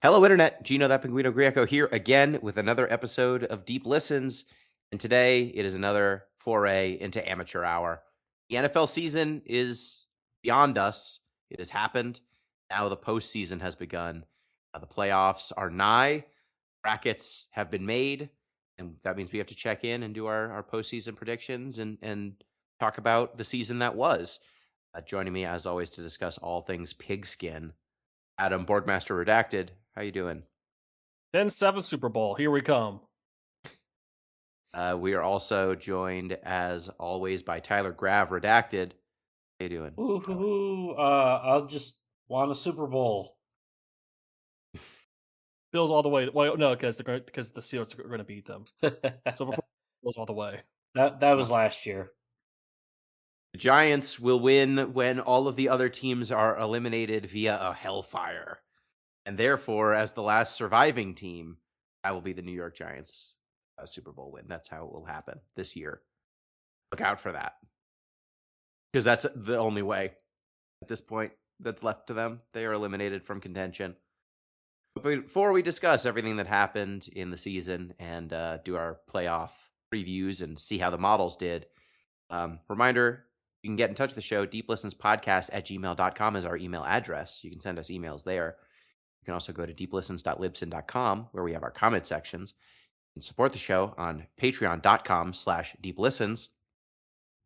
Hello, Internet. Gino, that Pinguino Greco here again with another episode of Deep Listens. And today it is another foray into amateur hour. The NFL season is beyond us. It has happened. Now the postseason has begun. The playoffs are nigh. Brackets have been made. And that means we have to check in and do our postseason predictions and talk about the season that was. Joining me, as always, to discuss all things pigskin, Adam, Borgmaster Redacted. How you doing? 10-7 Super Bowl. Here we come. We are also joined, as always, by Tyler Grav Redacted. How you doing? I'll just want a Super Bowl. Bills all the way. Well, no, because the Steelers are going to beat them. Super Bowl, Bills all the way. That was last year. The Giants will win when all of the other teams are eliminated via a hellfire. And therefore, as the last surviving team, that will be the New York Giants Super Bowl win. That's how it will happen this year. Look out for that. Because that's the only way at this point that's left to them. They are eliminated from contention. But before we discuss everything that happened in the season and do our playoff previews and see how the models did, reminder, you can get in touch with the show. deeplistenspodcast@gmail.com is our email address. You can send us emails there. You can also go to deeplistens.libsyn.com where we have our comment sections and support the show on patreon.com/deeplistens.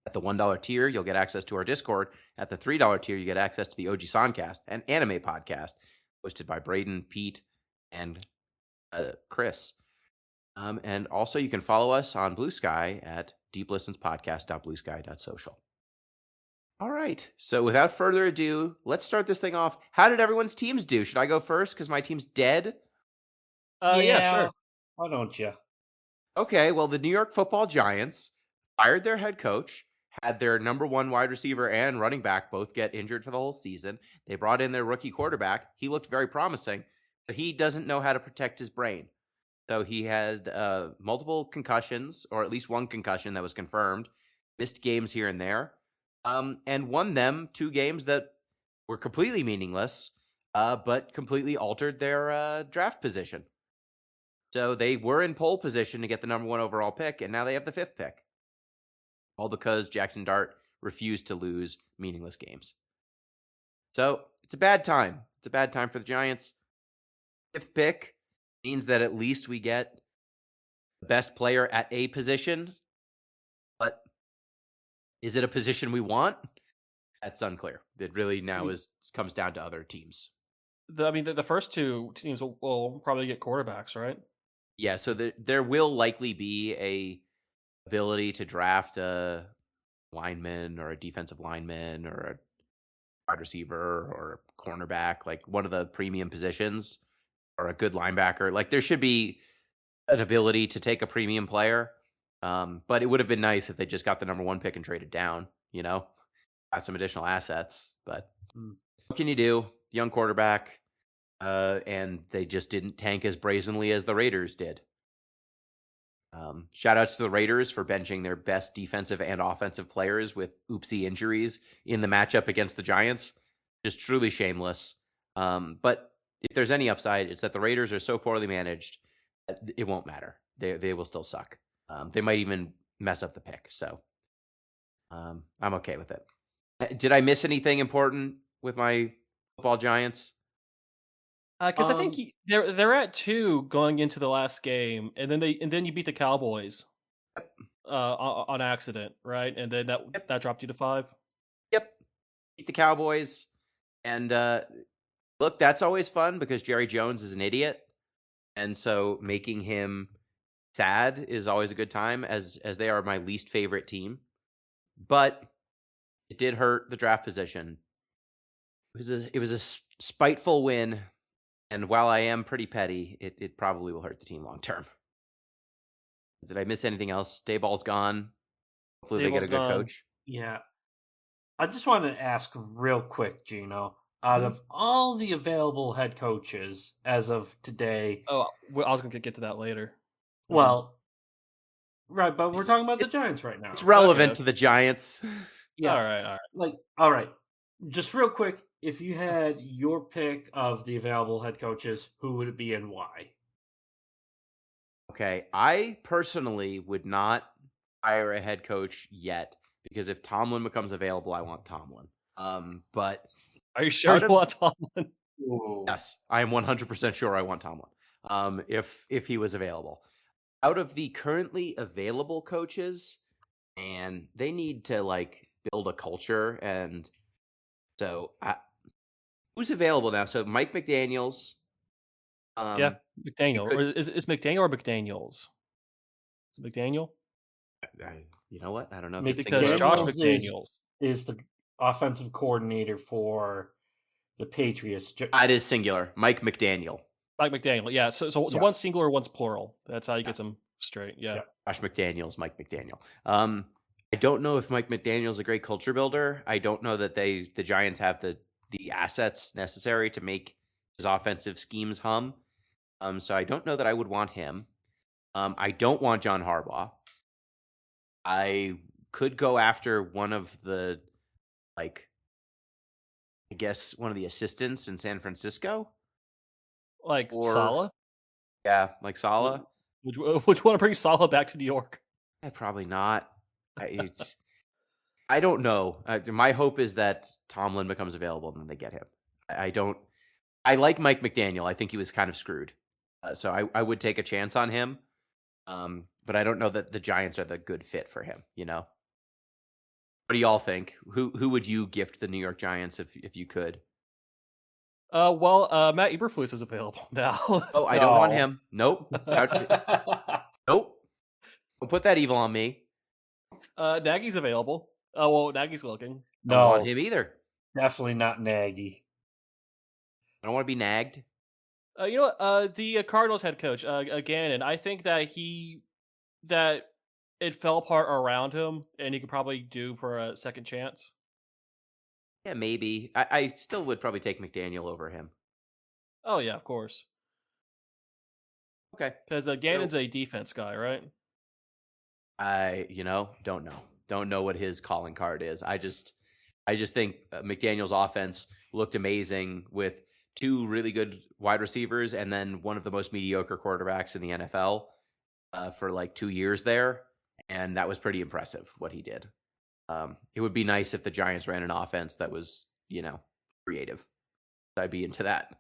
At the $1 tier, you'll get access to our Discord. At the $3 tier, you get access to the OG Soncast, an anime podcast hosted by Braden, Pete, and Chris. And also, you can follow us on Blue Sky at deeplistenspodcast.bluesky.social. All right. So without further ado, let's start this thing off. How did everyone's teams do? Should I go first because my team's dead? Yeah, sure. Why don't you? Okay. Well, the New York Football Giants fired their head coach, had their number one wide receiver and running back both get injured for the whole season. They brought in their rookie quarterback. He looked very promising, but he doesn't know how to protect his brain. So he has multiple concussions, or at least one concussion that was confirmed, missed games here and there, and won them 2 games that were completely meaningless, but completely altered their draft position. So they were in pole position to get the number 1 overall pick, and now they have the 5th pick. All because Jackson Dart refused to lose meaningless games. So it's a bad time. It's a bad time for the Giants. 5th pick means that at least we get the best player at a position. But is it a position we want? That's unclear. It really now comes down to other teams. The first 2 teams will probably get quarterbacks, right? Yeah, so there will likely be a ability to draft a lineman or a defensive lineman or a wide receiver or a cornerback, like one of the premium positions, or a good linebacker. Like there should be an ability to take a premium player. But it would have been nice if they just got the number 1 pick and traded down, got some additional assets. But what can you do? Young quarterback. And they just didn't tank as brazenly as the Raiders did. Shout outs to the Raiders for benching their best defensive and offensive players with oopsie injuries in the matchup against the Giants. Just truly shameless. But if there's any upside, it's that the Raiders are so poorly managed that it won't matter. They will still suck. They might even mess up the pick. So I'm okay with it. Did I miss anything important with my football Giants? Because I think they're at 2 going into the last game, and then you beat the Cowboys on accident, right? And then that dropped you to 5. Yep, beat the Cowboys, and look, that's always fun because Jerry Jones is an idiot, and so making him sad is always a good time. As they are my least favorite team, but it did hurt the draft position. It was a spiteful win. And while I am pretty petty, it probably will hurt the team long term. Did I miss anything else? Dayball's gone. Hopefully they get a good coach. Yeah. I just wanted to ask real quick, Gino. Out of all the available head coaches as of today... Oh, I was going to get to that later. Well, right, but we're talking about the Giants right now. It's relevant to the Giants. Yeah. All right. All right. Just real quick, if you had your pick of the available head coaches, who would it be and why? Okay, I personally would not hire a head coach yet because if Tomlin becomes available, I want Tomlin. But Are you sure you want Tomlin? Yes, I am 100% sure I want Tomlin. If he was available, out of the currently available coaches, and they need to like build a culture, and so who's available now? So Mike McDaniels. Yeah, McDaniel. Could, Or is McDaniel or McDaniels? Is it McDaniel? you know what? I don't know. Because Josh McDaniels is the offensive coordinator for the Patriots. It is singular. Mike McDaniel. Mike McDaniel. Yeah. So Yeah. one's singular, one's plural. That's how you get them straight. Yeah. Josh McDaniels, Mike McDaniel. I don't know if Mike McDaniel's a great culture builder. I don't know that the Giants have the assets necessary to make his offensive schemes hum. So I don't know that I would want him. I don't want John Harbaugh. I could go after one of the, like, I guess one of the assistants in San Francisco. Like Saleh? Yeah, like Saleh. Would you want to bring Saleh back to New York? Probably not. I don't know. My hope is that Tomlin becomes available and then they get him. I don't. I like Mike McDaniel. I think he was kind of screwed. So I would take a chance on him. But I don't know that the Giants are the good fit for him, you know? What do y'all think? Who would you gift the New York Giants if you could? Well, Matt Eberflus is available now. Oh, I don't want him. Nope. Nope. Don't put that evil on me. Nagy's available. Oh, well, Nagy's looking. Don't want him either. Definitely not Nagy. I don't want to be nagged. You know what? The Cardinals head coach, Gannon, I think that it fell apart around him, and he could probably do for a second chance. Yeah, maybe. I still would probably take McDaniel over him. Oh, yeah, of course. Okay. Because Gannon's a defense guy, right? I don't know. Don't know what his calling card is. I just think McDaniel's offense looked amazing with two really good wide receivers and then one of the most mediocre quarterbacks in the NFL for like 2 years there. And that was pretty impressive what he did. It would be nice if the Giants ran an offense that was, creative. I'd be into that.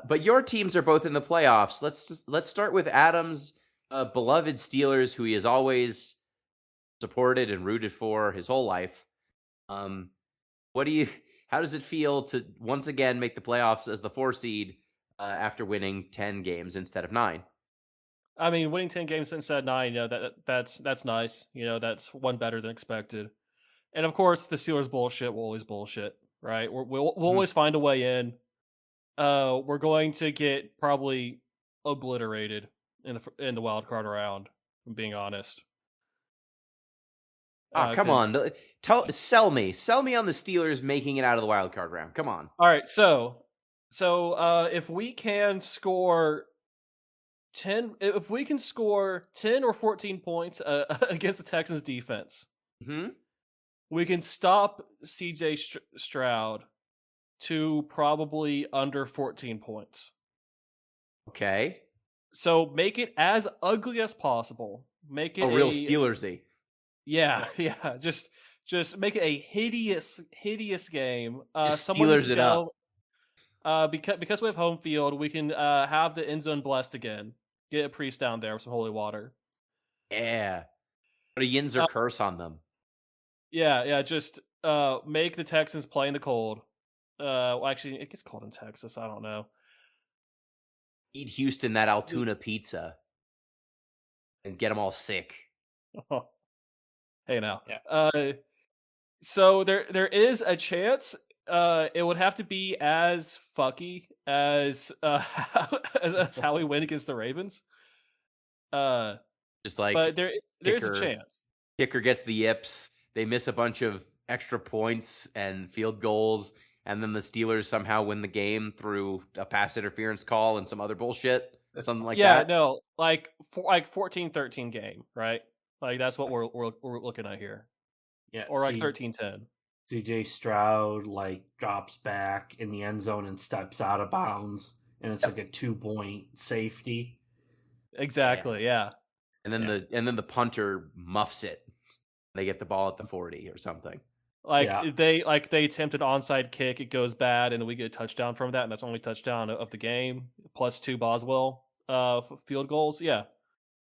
But your teams are both in the playoffs. Let's start with Adam's beloved Steelers, who he has always supported and rooted for his whole life. How does it feel to once again make the playoffs as the 4 seed after winning 10 games instead of 9? I mean, winning 10 games instead of 9, that's nice. That's one better than expected. And of course, the Steelers bullshit will always bullshit, right? We'll always find a way in. We're going to get probably obliterated in the wild card round. If I'm being honest. Come on, sell me on the Steelers making it out of the wild card round. Come on. All right, so if we can score 10 or 14 points against the Texans defense, we can stop CJ Stroud to probably under 14 points. Okay. So make it as ugly as possible. Make it a real Steelersy. Yeah. Just make it a hideous game. Steelers it up. Because we have home field, we can have the end zone blessed again. Get a priest down there with some holy water. Yeah. Put a Yinzer curse on them. Yeah. Just make the Texans play in the cold. Well, actually, it gets cold in Texas. I don't know. Eat Houston that Altoona pizza and get them all sick. Hey now. Yeah. So there is a chance. It would have to be as fucky as as how we win against the Ravens. Just like, but there's a chance. Kicker gets the yips. They miss a bunch of extra points and field goals, and then the Steelers somehow win the game through a pass interference call and some other bullshit, something like that. Yeah, no, like 14-13 game, right? Like that's what we're looking at here. Yeah, or like 13-10. CJ Stroud drops back in the end zone and steps out of bounds, and it's like a 2-point safety. Exactly. Yeah. And then Yeah. the punter muffs it. They get the ball at the 40 or something. Yeah. They attempt an onside kick, it goes bad, and we get a touchdown from that, and that's the only touchdown of the game, plus 2 Boswell field goals. Yeah.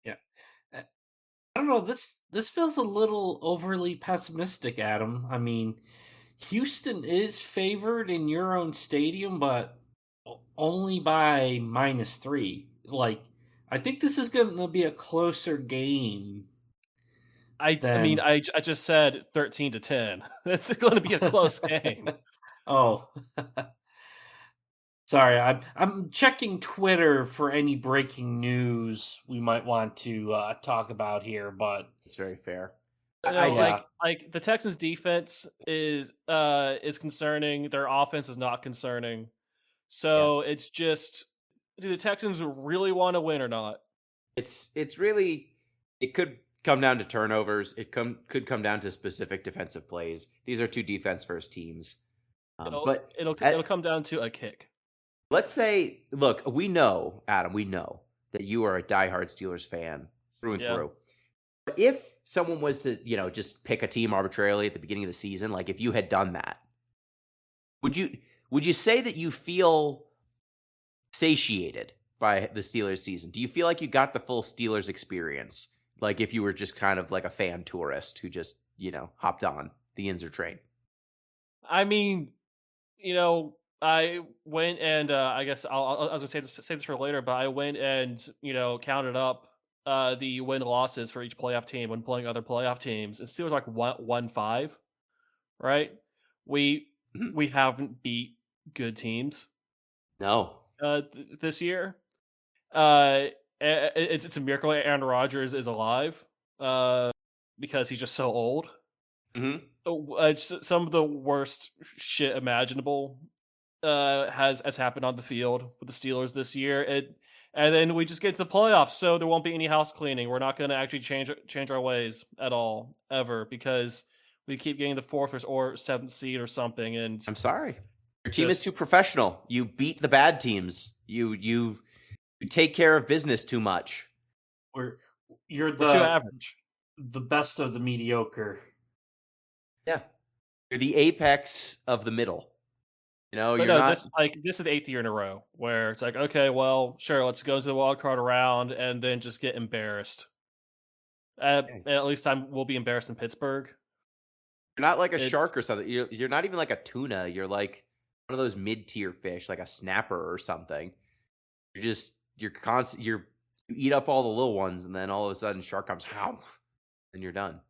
Yeah. I don't know. This feels a little overly pessimistic, Adam. I mean, Houston is favored in your own stadium, but only by -3. I think this is going to be a closer game I mean, than. I just said 13-10. It's going to be a close game. Oh, sorry. I'm checking Twitter for any breaking news we might want to talk about here, but It's very fair. No, Yeah. the Texans defense is concerning. Their offense is not concerning. So it's just, do the Texans really want to win or not? It's really, it could come down to turnovers. Could come down to specific defensive plays. These are two defense first teams. But It'll come down to a kick. let's say, look, we know, Adam, we know that you are a diehard Steelers fan through and Yeah. through. But if someone was to, just pick a team arbitrarily at the beginning of the season, like if you had done that, would you say that you feel satiated by the Steelers season? Do you feel like you got the full Steelers experience? Like if you were just kind of like a fan tourist who just, hopped on the Inzer train? I mean, I went and I guess I was gonna say this for later, but I went and counted up the win losses for each playoff team when playing other playoff teams. And Steelers like 1-5, right? We Mhm. we haven't beat good teams No. this year. It's a miracle Aaron Rodgers is alive because he's just so old. Mm-hmm. Some of the worst shit imaginable has happened on the field with the Steelers this year. And then we just get to the playoffs, so there won't be any house cleaning. We're not going to actually change our ways at all ever because we keep getting the 4th or 7th seed or something. And I'm sorry. Your team is too professional. You beat the bad teams. You take care of business too much. You're we're too average. the best of the mediocre. Yeah. You're the apex of the middle. But you're no, not. this is the 8th year in a row where it's like, okay, well, sure, let's go to the wild card round and then just get embarrassed. At least we'll be embarrassed in Pittsburgh. You're not like a shark or something. You're not even like a tuna. You're like one of those mid-tier fish, like a snapper or something. You're constant. You eat up all the little ones, and then all of a sudden, shark comes, and you're done.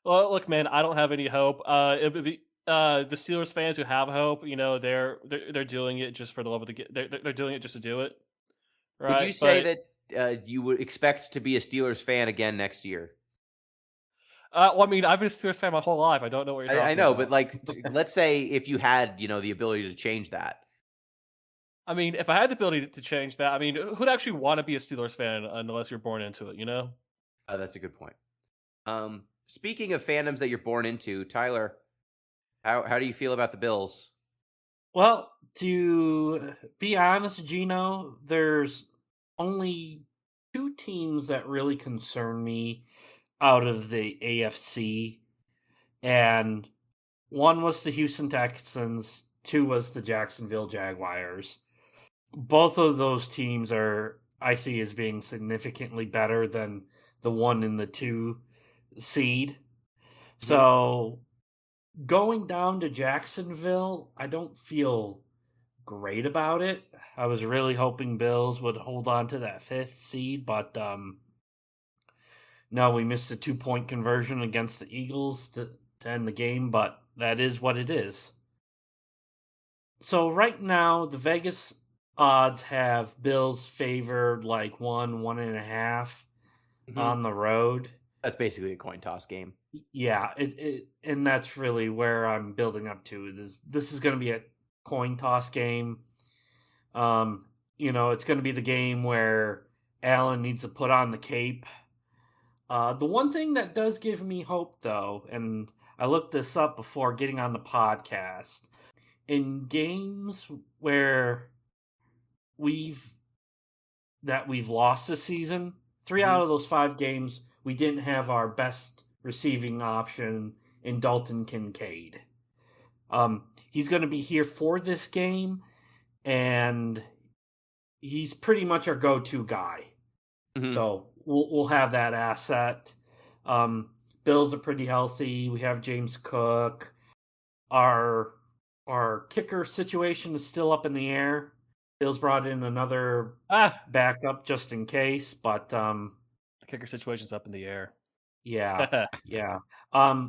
Well, look, man, I don't have any hope. It would be the Steelers fans who have hope. They're doing it just for the love of the game. They're doing it just to do it. Right? Would you say that you would expect to be a Steelers fan again next year? Well, I mean, I've been a Steelers fan my whole life. I don't know what you're talking about. I know, but like, let's say if you had, the ability to change that. I mean, if I had the ability to change that, I mean, who'd actually want to be a Steelers fan unless you're born into it? That's a good point. Speaking of fandoms that you're born into, Tyler, how do you feel about the Bills? Well, to be honest, Gino, there's only 2 teams that really concern me out of the AFC, and one was the Houston Texans, 2 was the Jacksonville Jaguars. Both of those teams I see as being significantly better than the 1 and the 2 seed. Mm-hmm. So going down to Jacksonville, I don't feel great about it. I was really hoping Bills would hold on to that 5th seed, but no, we missed a 2-point conversion against the Eagles to end the game, but that is what it is. So right now, the Vegas odds have Bills favored like 1.5 on the road. That's basically a coin toss game. Yeah, and that's really where I'm building up to. This is going to be a coin toss game. It's going to be the game where Allen needs to put on the cape. The one thing that does give me hope, though, and I looked this up before getting on the podcast. In games where we've lost this season, 3 out of those 5 games we didn't have our best receiving option in Dalton Kincaid. He's going to be here for this game, and he's pretty much our go-to guy. Mhm. So we'll have that asset. Bills are pretty healthy. We have James Cook. Our kicker situation is still up in the air. Bills brought in another backup just in case, but the kicker situation's up in the air. yeah.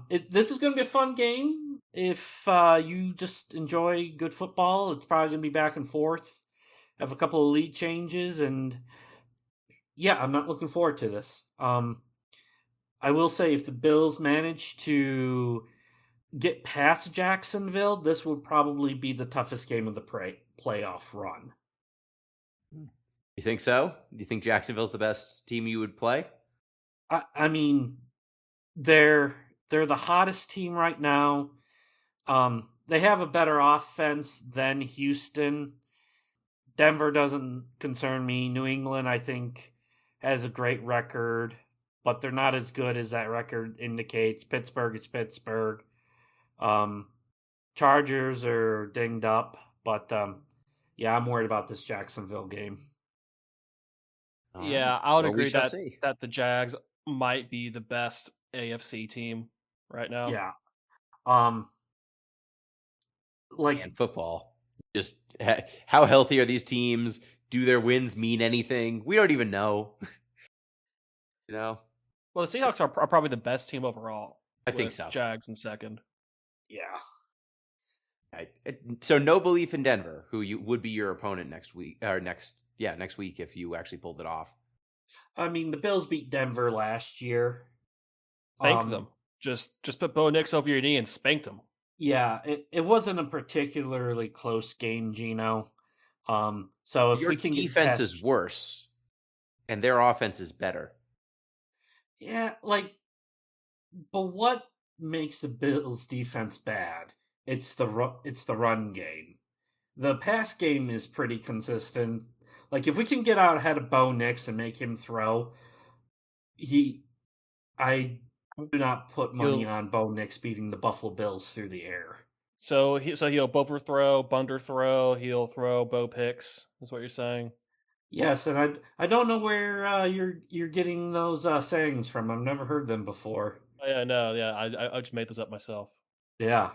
This is going to be a fun game. If you just enjoy good football, it's probably going to be back and forth. Have a couple of lead changes, and yeah, I'm not looking forward to this. I will say, if the Bills manage to get past Jacksonville, this would probably be the toughest game of the playoff run. You think so? Do you think Jacksonville's the best team you would play? I mean, they're the hottest team right now. They have a better offense than Houston. Denver doesn't concern me. New England, I think, has a great record, but they're not as good as that record indicates. Pittsburgh is Pittsburgh. Chargers are dinged up, but yeah, I'm worried about this Jacksonville game. All Yeah, right. I would Well, we agree shall that see. the Jags might be the best AFC team right now. Yeah. Like, And football. Just how healthy are these teams? Do their wins mean anything? We don't even know. You know? Well, the Seahawks are probably the best team overall. I think with so. Jags in second. yeah. So no belief in Denver, who would be your opponent next week next week if you actually pulled it off. I mean, the Bills beat Denver last year. Spanked them. Just put Bo Nix over your knee and spanked them. Yeah, it wasn't a particularly close game, Gino. So if Your we can defense get is worse, and their offense is better. yeah, but what makes the Bills' defense bad? It's the run game. The pass game is pretty consistent. Like, if we can get out ahead of Bo Nix and make him throw, I do not put money on Bo Nix beating the Buffalo Bills through the air. So he'll overthrow, underthrow, he'll throw Bo picks. Is what you're saying? Yes, and I don't know where you're getting those sayings from. I've never heard them before. Oh, yeah, no, yeah, I just made this up myself. Yeah,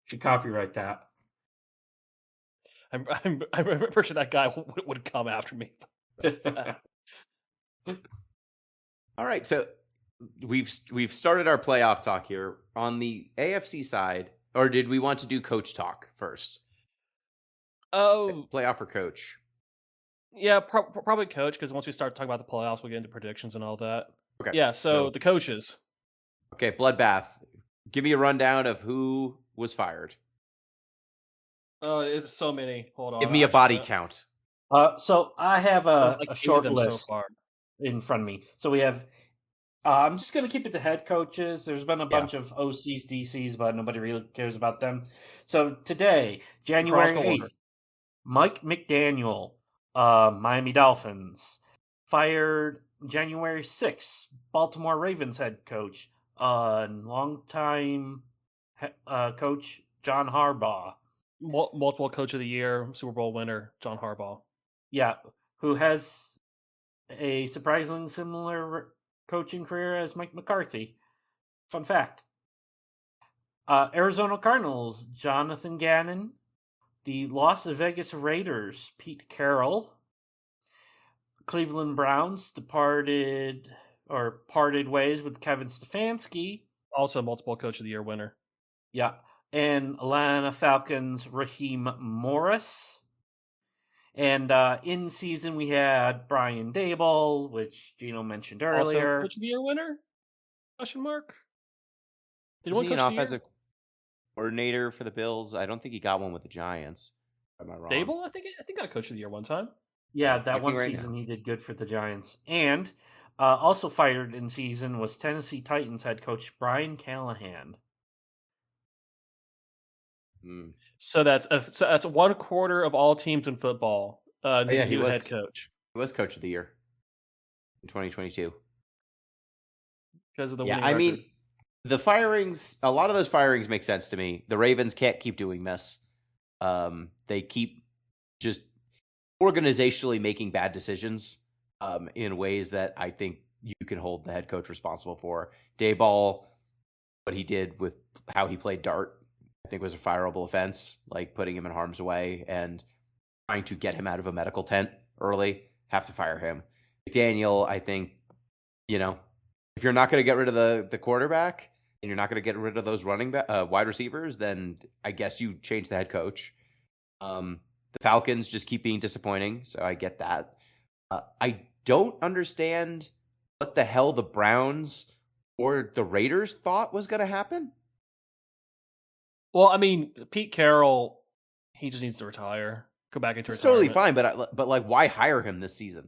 should copyright that. I'm pretty sure that guy would come after me. All right, so we've started our playoff talk here on the AFC side, or did we want to do coach talk first? Oh, Playoff or coach? Yeah, probably coach, because once we start talking about the playoffs, we'll get into predictions and all that. Okay. Yeah, so the coaches. Okay, bloodbath. Give me a rundown of who was fired. It's so many. Hold on. Give me a body count. So I have a short them list so far. in front of me. So we have. I'm just going to keep it to head coaches. There's been a bunch of OCs, DCs, but nobody really cares about them. So today, January 8th, Mike McDaniel, Miami Dolphins, fired January 6th, Baltimore Ravens head coach, longtime coach John Harbaugh. Multiple coach of the year, Super Bowl winner, John Harbaugh. Yeah, who has a surprisingly similar coaching career as Mike McCarthy. Fun fact. Arizona Cardinals, Jonathan Gannon. The Las Vegas Raiders, Pete Carroll. Cleveland Browns parted ways with Kevin Stefanski. Also multiple coach of the year winner. Yeah. And Atlanta Falcons, Raheem Morris. And in season, we had Brian Daboll, which Gino mentioned earlier. Also coach of the year winner? Question mark? Did he an offensive coordinator for the Bills? I don't think he got one with the Giants. Am I wrong? Daboll? I think got coach of the year one time. Yeah, that one season he did good for the Giants. And also fired in season was Tennessee Titans head coach Brian Callahan. Mm. So that's 1/4 of all teams in football. Need Yeah, a new head coach he was coach of the year in 2022. because of the Yeah, winning I record. mean, the firings, a lot of those firings make sense to me. The Ravens can't keep doing this. They keep just organizationally making bad decisions in ways that I think you can hold the head coach responsible for. Dayball, what he did with how he played dart, I think was a fireable offense, like putting him in harm's way and trying to get him out of a medical tent early. Have to fire him. Daniel, I think, if you're not going to get rid of the quarterback and you're not going to get rid of those wide receivers, then I guess you change the head coach. The Falcons just keep being disappointing, so I get that. I don't understand what the hell the Browns or the Raiders thought was going to happen. Well, I mean, Pete Carroll, he just needs to retire, go back into It's retirement. totally fine, but like, why hire him this season?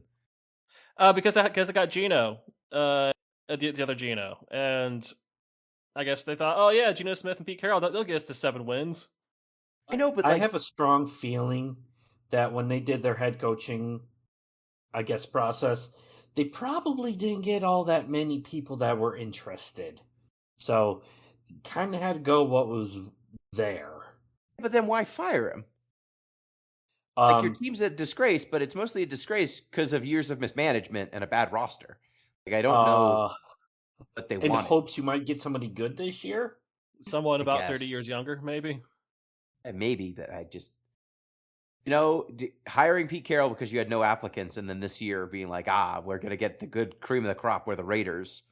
Because I got Gino, the other Gino, and I guess they thought, oh yeah, Geno Smith and Pete Carroll, they'll get us to 7 wins. I know, but I like, have a strong feeling that when they did their head coaching, I guess, process, they probably didn't get all that many people that were interested. So, kind of had to go what was there. but then why fire him? Like, your Um, team's a disgrace, but it's mostly a disgrace because of years of mismanagement and a bad roster. Like, I don't know what they in wanted. hopes you might get somebody good this year. Someone I about 30 guess. years younger, maybe. And maybe that I just, hiring Pete Carroll because you had no applicants, and then this year being like, we're gonna get the good cream of the crop. We're the Raiders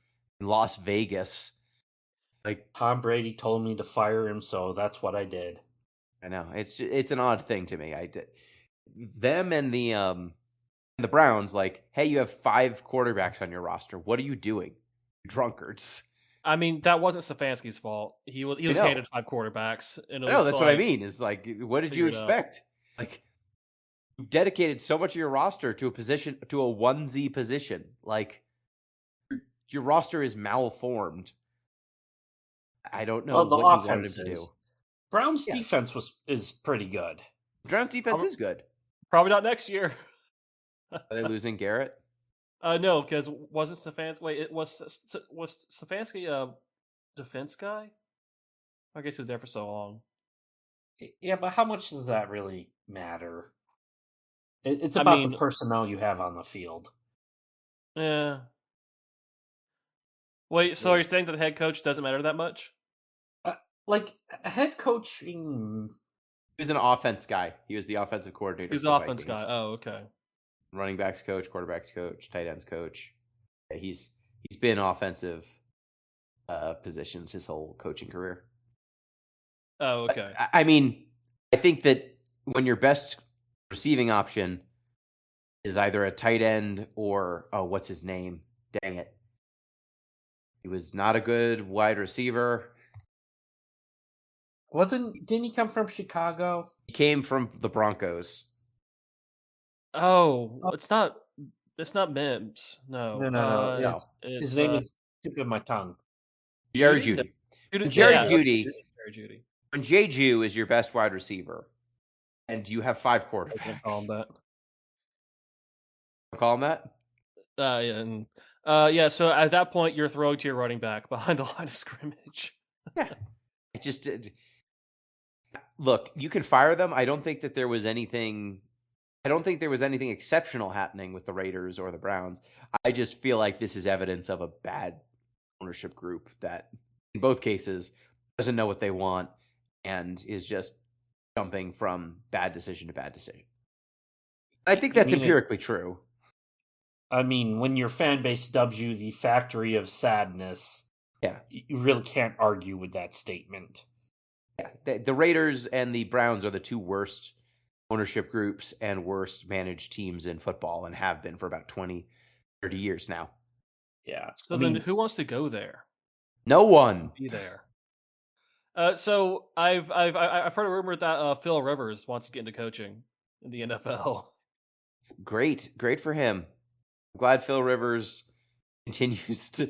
in Las Vegas. Like, Tom Brady told me to fire him, so that's what I did. I know it's an odd thing to me. I did them and the Browns. Like, hey, you have 5 quarterbacks on your roster. What are you doing, drunkards? I mean, that wasn't Stefanski's fault. He was know. handed 5 quarterbacks, and it I know was that's what I like, mean. Is like, what did you figure it out. expect? Like, you've dedicated so much of your roster to a onesie position. Like, your roster is malformed. I don't know Well, the what you wanted him to offenses. do. Browns' Yeah. defense is pretty good. Browns defense is good. Probably not next year. Are they losing Garrett? No, because wasn't Stefanski? Wait, it was Stefanski a defense guy? I guess he was there for so long. Yeah, but how much does that really matter? It's I about mean, the personnel you have on the field. yeah. Wait, so are you saying that the head coach doesn't matter that much? Like head coaching. He was an offense guy. He was the offensive coordinator. He's for an the offense Vikings. guy. Oh, okay. Running backs coach, quarterbacks coach, tight ends coach. Yeah, he's been offensive positions his whole coaching career. Oh, okay. I mean, I think that when your best receiving option is either a tight end or what's his name? Dang it. He was not a good wide receiver. Didn't he come from Chicago? He came from the Broncos. Oh, it's not Mims. No. No. It's His name is tip of my tongue. Jerry Judy? Judy. Jerry Judy. It's Jerry Judy. When Jeju is your best wide receiver, and you have 5 I quarterbacks. can't call him that. Call him that? Yeah. So at that point, you're throwing to your running back behind the line of scrimmage. Yeah. It just look. You can fire them. I don't think there was anything exceptional happening with the Raiders or the Browns. I just feel like this is evidence of a bad ownership group that, in both cases, doesn't know what they want and is just jumping from bad decision to bad decision. I think that's empirically true. I mean, when your fan base dubs you the factory of sadness, yeah, you really can't argue with that statement. Yeah, the Raiders and the Browns are the 2 worst ownership groups and worst managed teams in football, and have been for about 20, 30 years now. Yeah. So then who wants to go there? No one. Be there. So I've heard a rumor that Phil Rivers wants to get into coaching in the NFL. Great for him. I'm glad Phil Rivers continues to.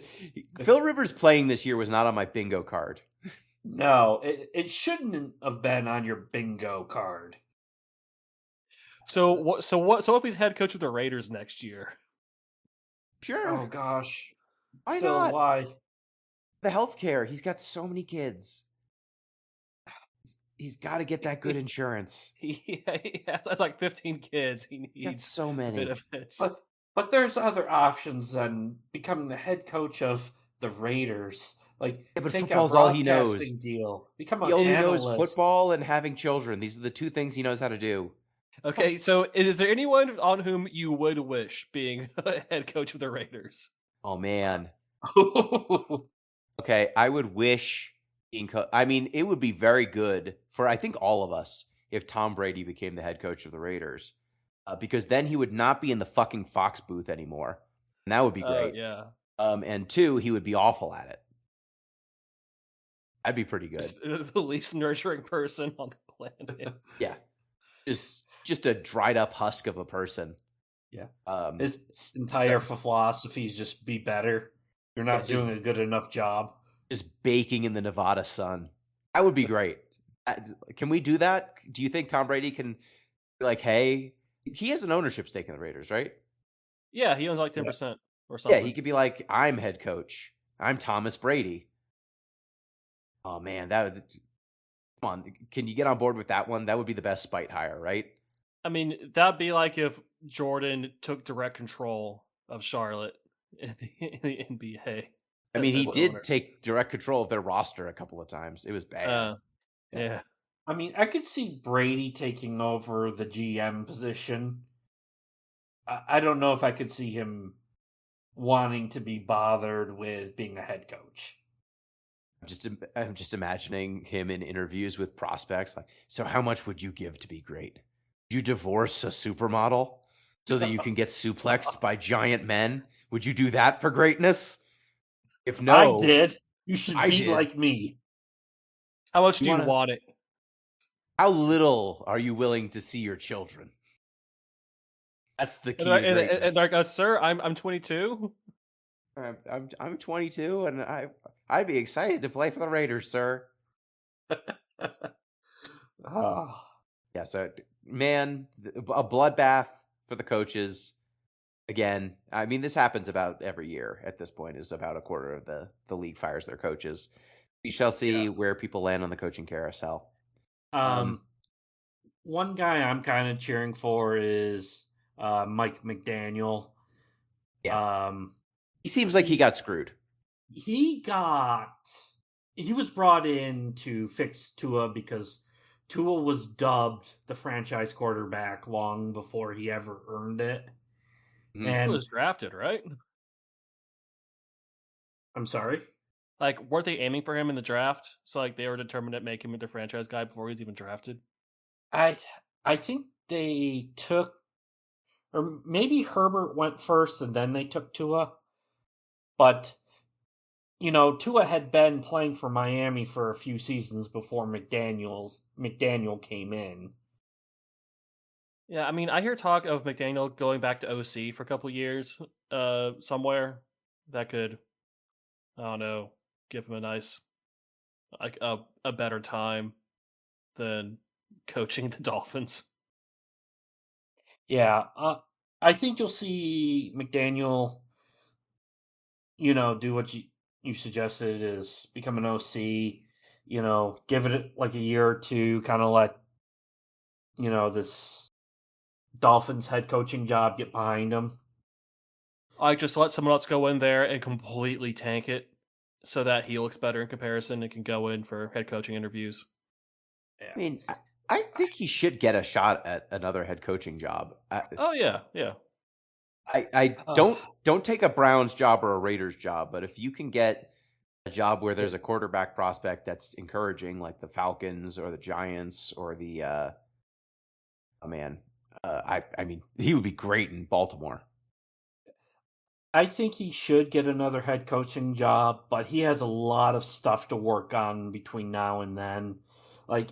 Phil Rivers playing this year was not on my bingo card. No, it shouldn't have been on your bingo card. So what? So what? So if he's head coach of the Raiders next year? Sure. Oh gosh, Why Phil, not? why? The healthcare. He's got so many kids. He's got to get that good insurance. He has like 15 kids. He He's got needs so many. benefits. But there's other options than becoming the head coach of the Raiders. Like Yeah, but take a football's all he knows. broadcasting deal, become He an only knows analyst. football and having children. These are the two things he knows how to do. Okay, so is there anyone on whom you would wish being head coach of the Raiders? Oh man. Okay, I would wish I mean, it would be very good for I think all of us if Tom Brady became the head coach of the Raiders, because then he would not be in the fucking Fox booth anymore, and that would be Oh great. yeah, And two, he would be awful at it. That'd be pretty good. just the least nurturing person on the planet. Yeah, just a dried up husk of a person. Yeah. Um, His s- entire st- philosophy is just be better. You're not just doing a good enough job. just baking in the Nevada sun. That would be great. Can we do that? Do you think Tom Brady can be like, hey, he has an ownership stake in the Raiders, right? Yeah, he owns like Yeah. 10% or Yeah, something. he could be like, I'm head coach. I'm Thomas Brady. Oh man, that would come on. Can you get on board with that one? That would be the best spite hire, right? I mean, that'd be like if Jordan took direct control of Charlotte in the NBA. I mean, he As did owner. take direct control of their roster a couple of times. It was bad. Yeah. I mean, I could see Brady taking over the GM position. I don't know if I could see him wanting to be bothered with being a head coach. I'm just imagining him in interviews with prospects. Like, so how much would you give to be great? Would you divorce a supermodel so that you can get suplexed by giant men? Would you do that for greatness? If I no, did. You should I be did. like me. How much do you wanna- want it? How little are you willing to see your children? That's the key to And greatness. they're like, sir, I'm 22. I'm 22, and I'd be excited to play for the Raiders, sir. Oh, Yeah, so man, a bloodbath for the coaches. Again, I mean, this happens about every year at this point. Is about a quarter of the league fires their coaches. We shall see where people land on the coaching carousel. One guy I'm kind of cheering for is Mike McDaniel. Yeah. He seems like he got screwed. He was brought in to fix Tua because Tua was dubbed the franchise quarterback long before he ever earned it. Mhm. He And was drafted, right? I'm sorry. Like, weren't they aiming for him in the draft? So, like, they were determined to make him their franchise guy before he was even drafted. I think they took, or maybe Herbert went first and then they took Tua. But Tua had been playing for Miami for a few seasons before McDaniel came in. Yeah, I mean, I hear talk of McDaniel going back to OC for a couple years, somewhere that could, I don't know, give him a nice, like a better time than coaching the Dolphins. Yeah, I think you'll see McDaniel, do what you suggested is become an OC. Give it like a year or two, kind of let this Dolphins head coaching job get behind him. Like, just let someone else go in there and completely tank it so that he looks better in comparison and can go in for head coaching interviews. Yeah. I mean, I think he should get a shot at another head coaching job. Oh yeah, yeah. I don't take a Browns job or a Raiders job, but if you can get a job where there's a quarterback prospect that's encouraging, like the Falcons or the Giants or the I mean, he would be great in Baltimore. I think he should get another head coaching job, but he has a lot of stuff to work on between now and then. Like,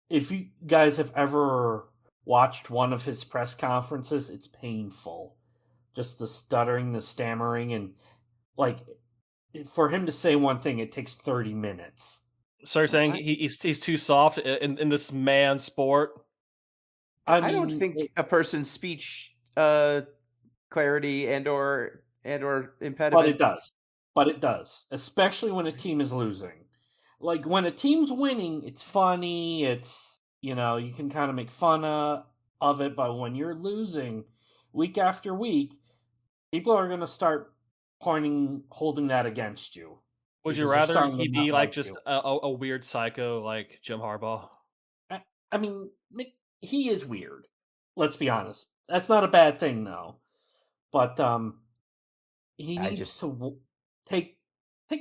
if you guys have ever watched one of his press conferences, it's painful. Just the stuttering, the stammering, and like for him to say one thing, it takes 30 minutes. So you're saying he's too soft in this man sport? I don't think a person's speech clarity and/or but impediment. it does, especially when a team is losing. Like when a team's winning, it's funny. It's you can kind of make fun of it, but when you're losing week after week, people are going to start holding that against you. Would you Because they're rather starting to he be not like like just you. a weird psycho like Jim Harbaugh? I mean, he is weird. Let's be honest. That's not a bad thing, though. But he I needs just to take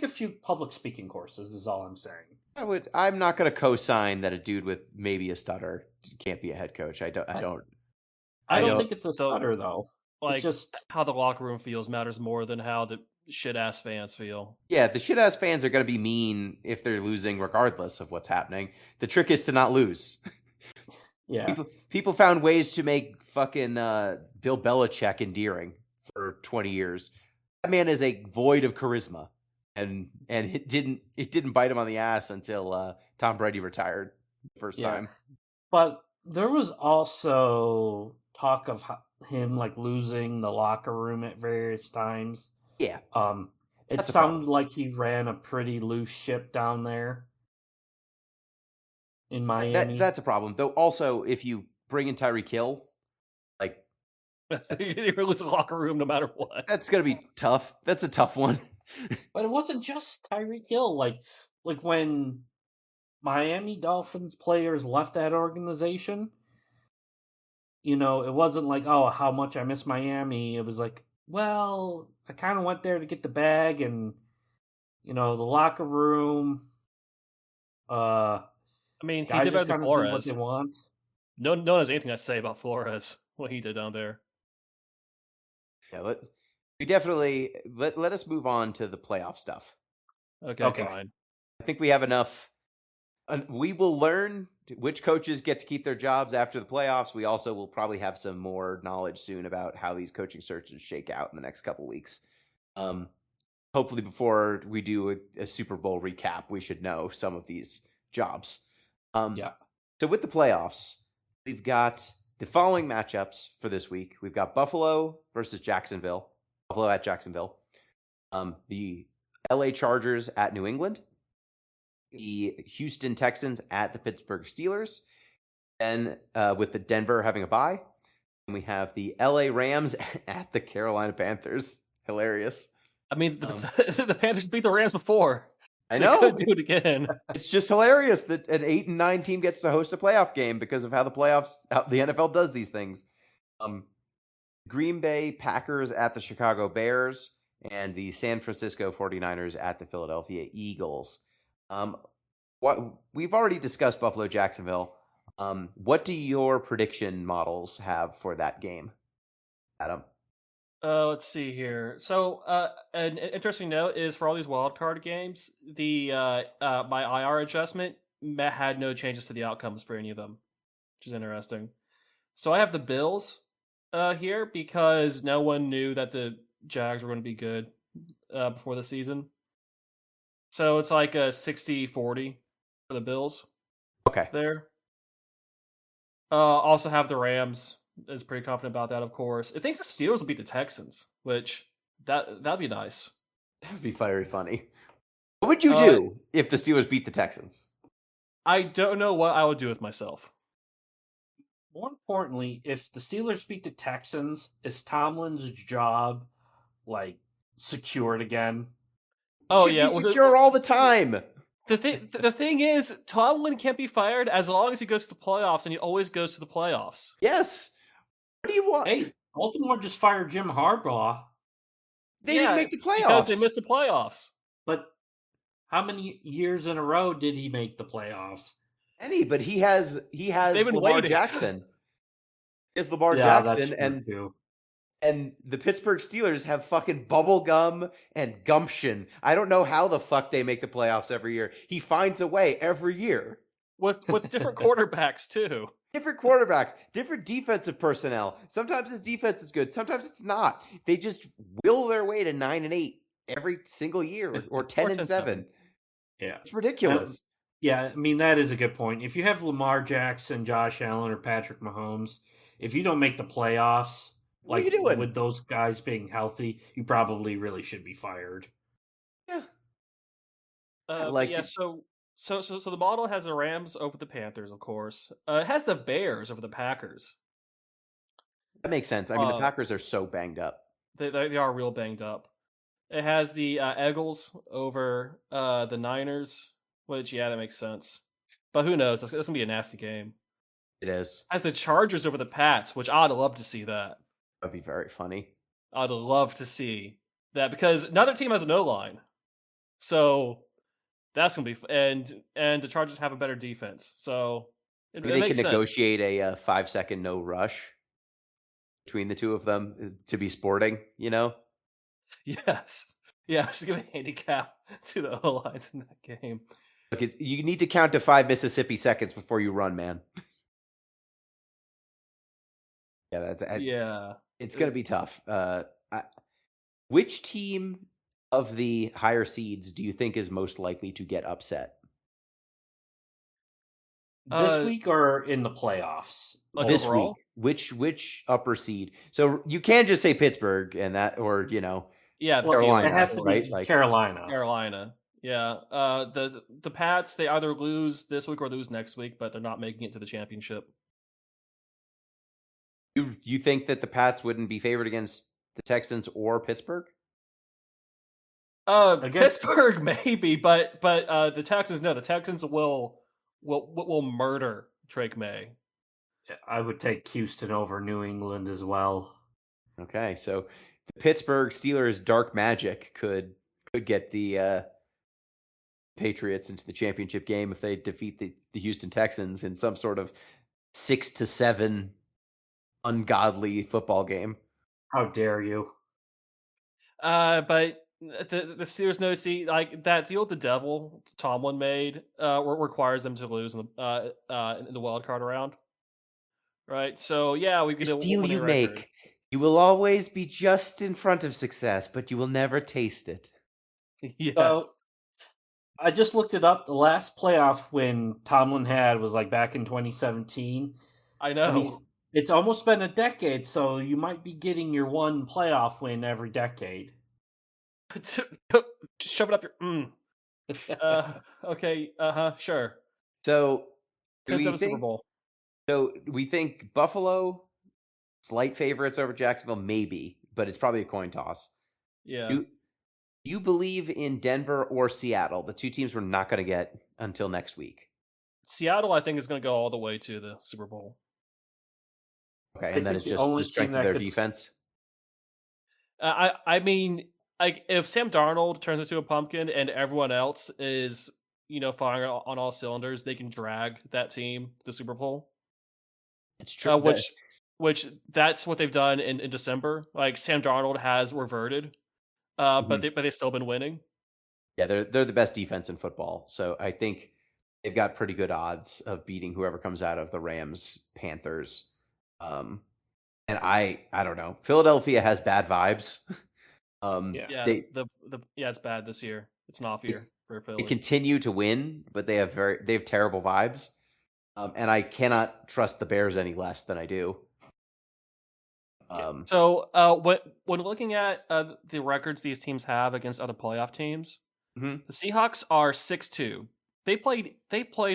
a few public speaking courses. Is all I'm saying. I'm not going to co-sign that a dude with maybe a stutter can't be a head coach. I don't don't. think it's a So, stutter, though. It's like, just how the locker room feels matters more than how the shit ass fans feel. Yeah, the shit ass fans are going to be mean if they're losing, regardless of what's happening. The trick is to not lose. yeah. People found ways to make fucking Bill Belichick endearing for 20 years. That man is a void of charisma, and it didn't bite him on the ass until Tom Brady retired the first Yeah. time. But there was also talk of him like losing the locker room at various times. Yeah, It that's a sounded problem. like he ran a pretty loose ship down there in Miami. That's a problem. Though also, if you bring in Tyreek Hill, like You're losing locker room no matter what. that's gonna be tough. That's a tough one. But it wasn't just Tyreek Hill. Like when Miami Dolphins players left that organization, it wasn't like, oh, how much I miss Miami. It was like, well, I kind of went there to get the bag, and the locker room. I mean, he Guys did better just than kind of do what they Flores. want. No one has anything to say about Flores, what he did down there. Yeah, we definitely let us move on to the playoff stuff. Okay, fine. I think we have enough. We will learn which coaches get to keep their jobs after the playoffs. We also will probably have some more knowledge soon about how these coaching searches shake out in the next couple weeks. Hopefully, before we do a Super Bowl recap, we should know some of these jobs. Yeah. So with the playoffs, we've got the following matchups for this week. We've got Buffalo versus Jacksonville. Buffalo at Jacksonville. The LA Chargers at New England. The Houston Texans at the Pittsburgh Steelers. And with the Denver having a bye. And we have the LA Rams at the Carolina Panthers. Hilarious. I mean, the Panthers beat the Rams before. I They know. could do it again. It's just hilarious that an 8-9 team gets to host a playoff game because of how the NFL does these things. Green Bay Packers at the Chicago Bears and the San Francisco 49ers at the Philadelphia Eagles. We've already discussed Buffalo Jacksonville. What do your prediction models have for that game, Adam? Let's see here. So, an interesting note is for all these wild card games, the my IR adjustment had no changes to the outcomes for any of them, which is interesting. So I have the Bills here because no one knew that the Jags were going to be good before the season. So it's like a 60-40 for the Bills Okay. there. Also have the Rams. Is pretty confident about that, of course. It thinks the Steelers will beat the Texans, which that'd be nice. That would be very funny. What would you do if the Steelers beat the Texans? I don't know what I would do with myself. More importantly, if the Steelers beat the Texans, is Tomlin's job like secured again? Oh Should yeah, be secure all the time. The thing is, Tomlin can't be fired as long as he goes to the playoffs, and he always goes to the playoffs. Yes. What do you want? Hey, Baltimore just fired Jim Harbaugh. They didn't make the playoffs because they missed the playoffs. But how many years in a row did he make the playoffs? But he has Lamar Jackson. He has Lamar Jackson and the Pittsburgh Steelers have fucking bubble gum and gumption. I don't know how the fuck they make the playoffs every year. He finds a way every year. With different quarterbacks too. Different quarterbacks, different defensive personnel. Sometimes his defense is good, sometimes it's not. They just will their way to 9-8 every single year, or 10-7. Yeah, it's ridiculous. Yeah, I mean that is a good point. If you have Lamar Jackson, Josh Allen, or Patrick Mahomes, if you don't make the playoffs, What are you like doing? with those guys being healthy, you probably really should be fired. Yeah, But like yeah, so the model has the Rams over the Panthers, of course. It has the Bears over the Packers. that makes sense. I mean, the Uh, Packers are so banged up. they are real banged up. It has the Eagles over the Niners, which yeah, that makes sense. But who knows? That's gonna be a nasty game. It is. Has the Chargers over the Pats, which I'd love to see that. That'd be very funny. I'd love to see that because neither team has an O line, so that's gonna be and the Chargers have a better defense, so Maybe it they can makes sense. negotiate a 5-second no rush between the two of them to be sporting. You know, Yes, yeah, just give a handicap to the O lines in that game. look, you need to count to 5 Mississippi seconds before you run, man. Yeah, Yeah, it's gonna be tough. Which team of the higher seeds do you think is most likely to get upset? This uh, week or in the playoffs? like This overall, week, which upper seed? So you can't just say Pittsburgh and that, or yeah, the Well, it Carolina, Steelers, has to right? be Like, Carolina. Carolina. Yeah, the Pats they either lose this week or lose next week, but they're not making it to the championship. you think that the Pats wouldn't be favored against the Texans or Pittsburgh? Against Pittsburgh maybe, but the Texans no, the Texans will murder Drake May. I would take Houston over New England as well. Okay, so the Pittsburgh Steelers dark magic could get the Patriots into the championship game if they defeat the Houston Texans in some sort of 6-7 ungodly football game. How dare you? But the Steelers no see like that deal with the devil Tomlin made requires them to lose in the wild card round, right? So yeah, we The get a deal winning you record. make, you will always be just in front of success, but you will never taste it. Yes, So I just looked it up. The last playoff win Tomlin had was like back in 2017. I I mean, know. it's almost been a decade, so you might be getting your one playoff win every decade. Just shove it up your. Okay. Sure. So do 10 we Super think? Bowl. So we think Buffalo slight favorites over Jacksonville, maybe, but it's probably a coin toss. Yeah. Do you believe in Denver or Seattle? The two teams we're not going to get until next week. Seattle, I think, is going to go all the way to the Super Bowl. Okay, I and then think it's the just the only team strength of that their could. defense. I mean, like if Sam Darnold turns into a pumpkin and everyone else is firing on all cylinders, they can drag that team to the Super Bowl. It's true. Which that's what they've done in December. Like Sam Darnold has reverted, but they've still been winning. Yeah, they're the best defense in football. So I think they've got pretty good odds of beating whoever comes out of the Rams, Panthers. And I don't know. Philadelphia has bad vibes. Yeah. Yeah, they it's bad this year. It's an off they, year for they Philly. continue to win, but they have terrible vibes. And I cannot trust the Bears any less than I do. So, when looking at the records these teams have against other playoff teams, Mhm. the Seahawks are 6-2. They played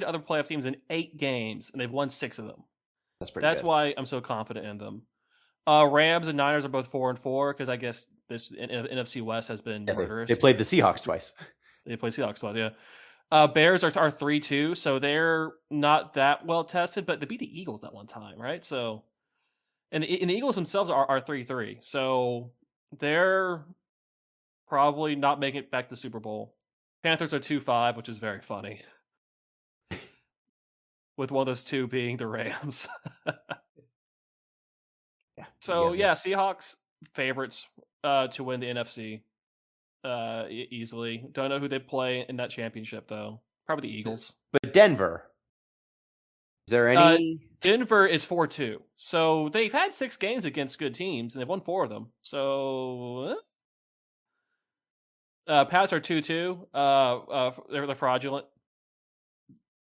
other playoff teams in 8 games, and they've won 6 of them. That's pretty That's good. why I'm so confident in them. Rams and Niners are both 4-4 because I guess this NFC West has been Yeah, murderous. they played the Seahawks twice. They play Seahawks twice, yeah. Bears are 3-2, so they're not that well tested, but they beat the Eagles that one time, right? So, and the Eagles themselves are 3-3, so they're probably not making it back to the Super Bowl. Panthers are 2-5, which is very funny. With one of those two being the Rams. Yeah. So yeah, Seahawks favorites to win the NFC easily. Don't know who they play in that championship though. Probably the Eagles. But Denver, is there any? Denver is 4-2. So they've had 6 games against good teams and they've won 4 of them. So Pats are 2-2. They're fraudulent.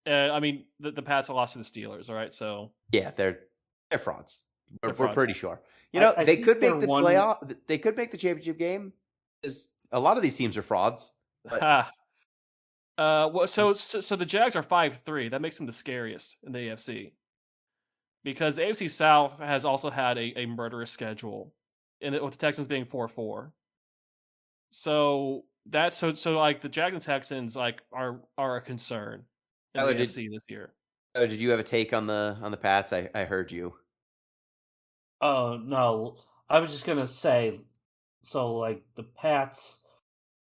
I mean, the Pats lost to the Steelers, all right? So Yeah, they're frauds. We're frauds. pretty sure. You know, I they think could they're make the one. playoff. They could make the championship game. Because a lot of these teams are frauds. But Ha. Well, so the Jags are 5-3. That makes them the scariest in the AFC because the AFC South has also had a murderous schedule, with the Texans being 4-4. So that's so like the Jags and Texans like are a concern in the Tyler, AFC this year. did you have a take on the Pats? I heard you. Oh no, I was just gonna say. So like the Pats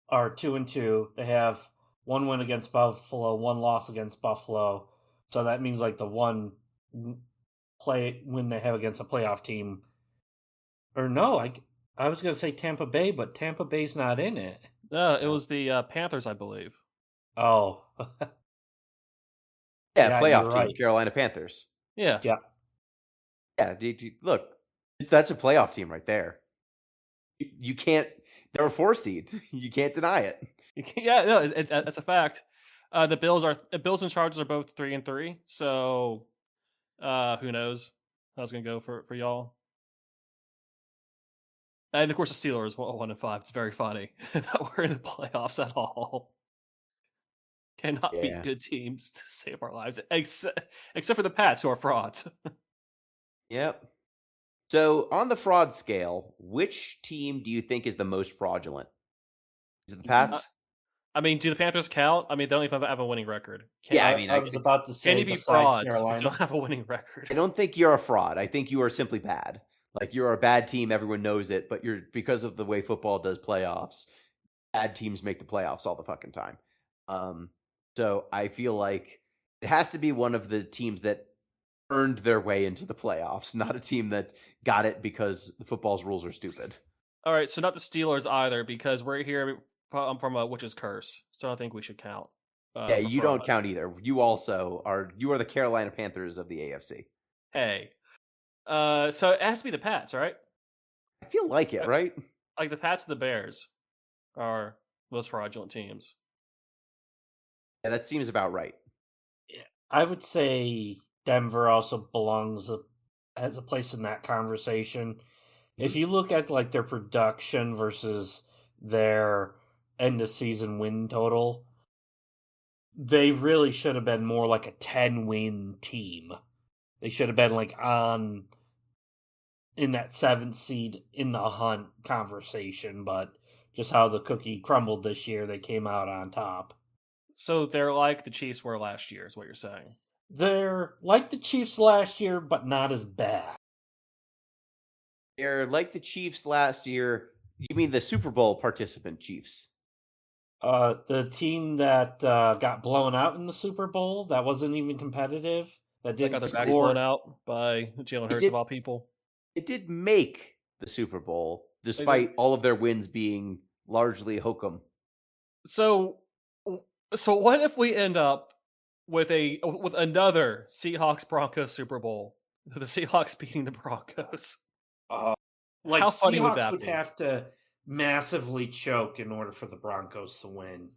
are 2-2. They have one win against Buffalo, one loss against Buffalo. So that means like the one win they have against a playoff team. Or no, I was gonna say Tampa Bay, but Tampa Bay's not in it. No, it was the Panthers, I believe. Oh, Yeah, yeah, playoff you're team, right. Carolina Panthers. Yeah. Yeah, Yeah, look, that's a playoff team right there. You can't. They're a 4 seed. You can't deny it. Yeah, no, that's a fact. The Bills and Chargers are both 3-3. So, who knows how it's gonna go for y'all? And of course, the Steelers 1-5. It's very funny that we're in the playoffs at all. Cannot beat Yeah. good teams to save our lives, except for the Pats, who are frauds. Yep. So on the fraud scale, which team do you think is the most fraudulent? Is it the Pats? I mean, do the Panthers count? I mean, they don't even have a winning record. Yeah, I mean, I was about to Can say you be besides frauds if you Carolina. don't have a winning record? I don't think you're a fraud. I think you are simply bad. Like you're a bad team, everyone knows it, but you're because of the way football does playoffs, bad teams make the playoffs all the fucking time. So I feel like it has to be one of the teams that earned their way into the playoffs, not a team that got it because the football's rules are stupid. All right, so not the Steelers either, because we're here from a witch's curse, so I don't think we should count. Yeah, For you don't frauds. count either. You also are the Carolina Panthers of the AFC. Hey, so it has to be the Pats, right? I feel like it, right? Like the Pats and the Bears are most fraudulent teams. Yeah, that seems about right. I would say Denver also belongs has a place in that conversation. If you look at like their production versus their end of season win total, they really should have been more like a 10-win team. They should have been like on in that 7th seed in the hunt conversation, but just how the cookie crumbled this year, they came out on top. So they're like the Chiefs were last year, is what you're saying. They're like the Chiefs last year, but not as bad. They're like the Chiefs last year. You mean the Super Bowl participant Chiefs? The team that got blown out in the Super Bowl, that wasn't even competitive, that They got didn't their backs blown score. out by Jalen Hurts did- of all people. It did make the Super Bowl, despite all of their wins being largely hokum. So what if we end up with another Seahawks Broncos Super Bowl? The Seahawks beating the Broncos. Like How funny would Seahawks that would be? have to massively choke in order for the Broncos to win.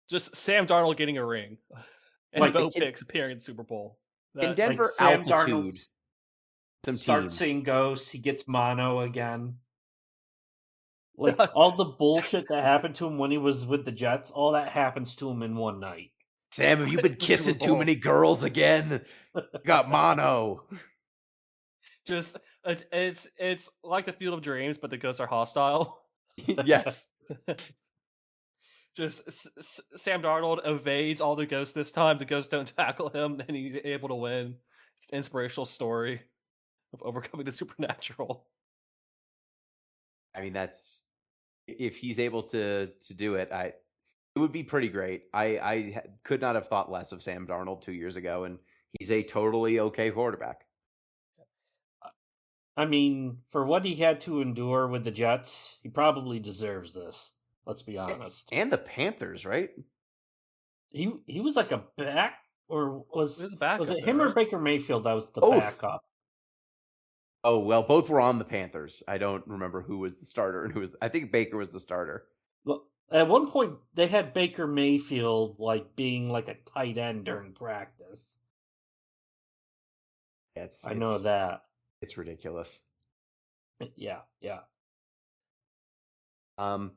Just Sam Darnold getting a ring, and Like, Bo Picks appearing in the Super Bowl. In Denver, Sam altitude. Darnold Some starts teams. seeing ghosts. He gets mono again. Like all the bullshit that happened to him when he was with the Jets, all that happens to him in one night. Sam, have you been kissing too many girls again? You got mono. Just it's like the Field of Dreams, but the ghosts are hostile. Yes. Just Sam Darnold evades all the ghosts this time. The ghosts don't tackle him, and he's able to win. It's an inspirational story of overcoming the supernatural. I mean, that's if he's able to do it. It would be pretty great. I could not have thought less of Sam Darnold 2 years ago, and he's a totally okay quarterback. I mean, for what he had to endure with the Jets, he probably deserves this. Let's be honest. And the Panthers, right? He was like a back, or was a backup was it there, him or right? Baker Mayfield that was the Both. backup? Oh, well, both were on the Panthers. I don't remember who was the starter and who was. I think Baker was the starter. Well, At one point, they had Baker Mayfield being like a tight end during practice. I know that. It's ridiculous. Yeah, yeah. All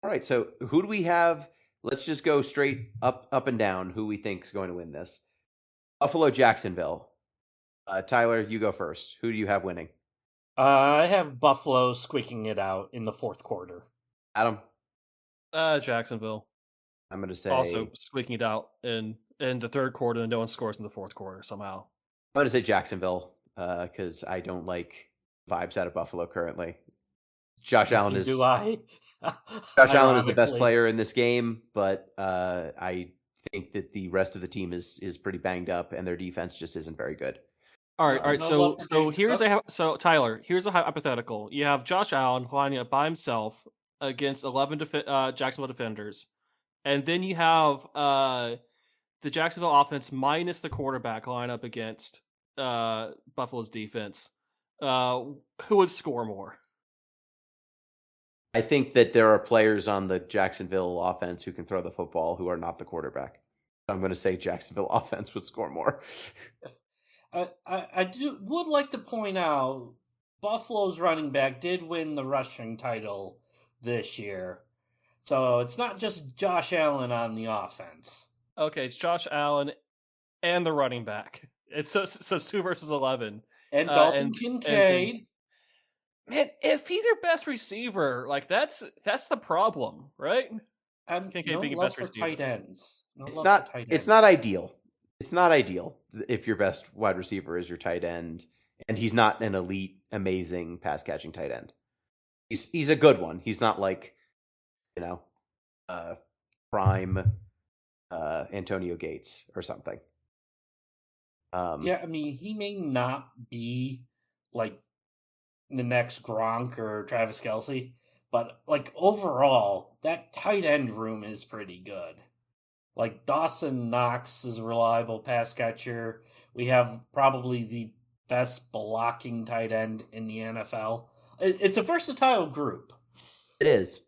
right, so who do we have? Let's just go straight up and down. Who we think is going to win this? Buffalo, Jacksonville. Tyler, you go first. Who do you have winning? I have Buffalo squeaking it out in the fourth quarter. Adam, Jacksonville I'm going to say also squeaking it out in the third quarter, and no one scores in the fourth quarter somehow. I'm going to say Jacksonville because I don't like vibes out of Buffalo currently. Josh Allen Neither is do I. Josh Allen is the best Ironically. player in this game, but I think that the rest of the team is pretty banged up, and their defense just isn't very good. All right. No So love for James Cook. so Tyler, here's a hypothetical. You have Josh Allen lining up by himself against 11 Jacksonville defenders, and then you have the Jacksonville offense minus the quarterback line up against Buffalo's defense. Who would score more? I think that there are players on the Jacksonville offense who can throw the football who are not the quarterback. I'm going to say Jacksonville offense would score more. I would like to point out Buffalo's running back did win the rushing title this year. So it's not just Josh Allen on the offense. Okay, it's Josh Allen and the running back. It's 2 versus 11. And Dalton And Kincaid. man, if he's your best receiver, like that's the problem, right? Kincaid No being your love best for receiver. tight ends. No It's love not for tight it's ends. not ideal. It's not ideal if your best wide receiver is your tight end, and he's not an elite, amazing pass catching tight end. He's a good one. He's not like, you know, prime Antonio Gates or something. Yeah, I mean, he may not be like the next Gronk or Travis Kelsey, but like overall, that tight end room is pretty good. Like Dawson Knox is a reliable pass catcher. We have probably the best blocking tight end in the NFL. It's a versatile group. It is.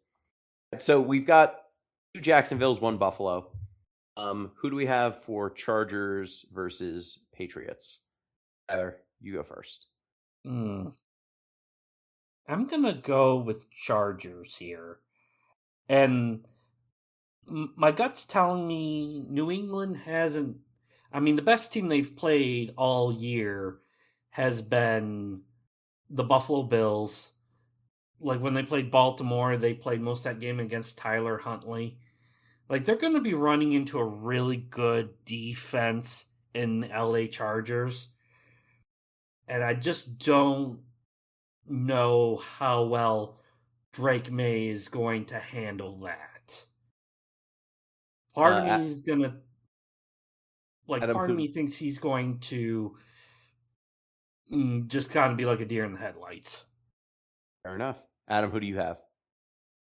So we've got 2 Jacksonvilles, 1 Buffalo. Who do we have for Chargers versus Patriots? Tyler, you go first. I'm gonna go with Chargers here, and my gut's telling me New England hasn't. I mean, the best team they've played all year has been the Buffalo Bills. Like when they played Baltimore, they played most of that game against Tyler Huntley. Like they're going to be running into a really good defense in the LA Chargers. And I just don't know how well Drake May is going to handle that. Part of me is going to Adam, part of me thinks he's going to just kind of be like a deer in the headlights. fair enough. Adam, who do you have?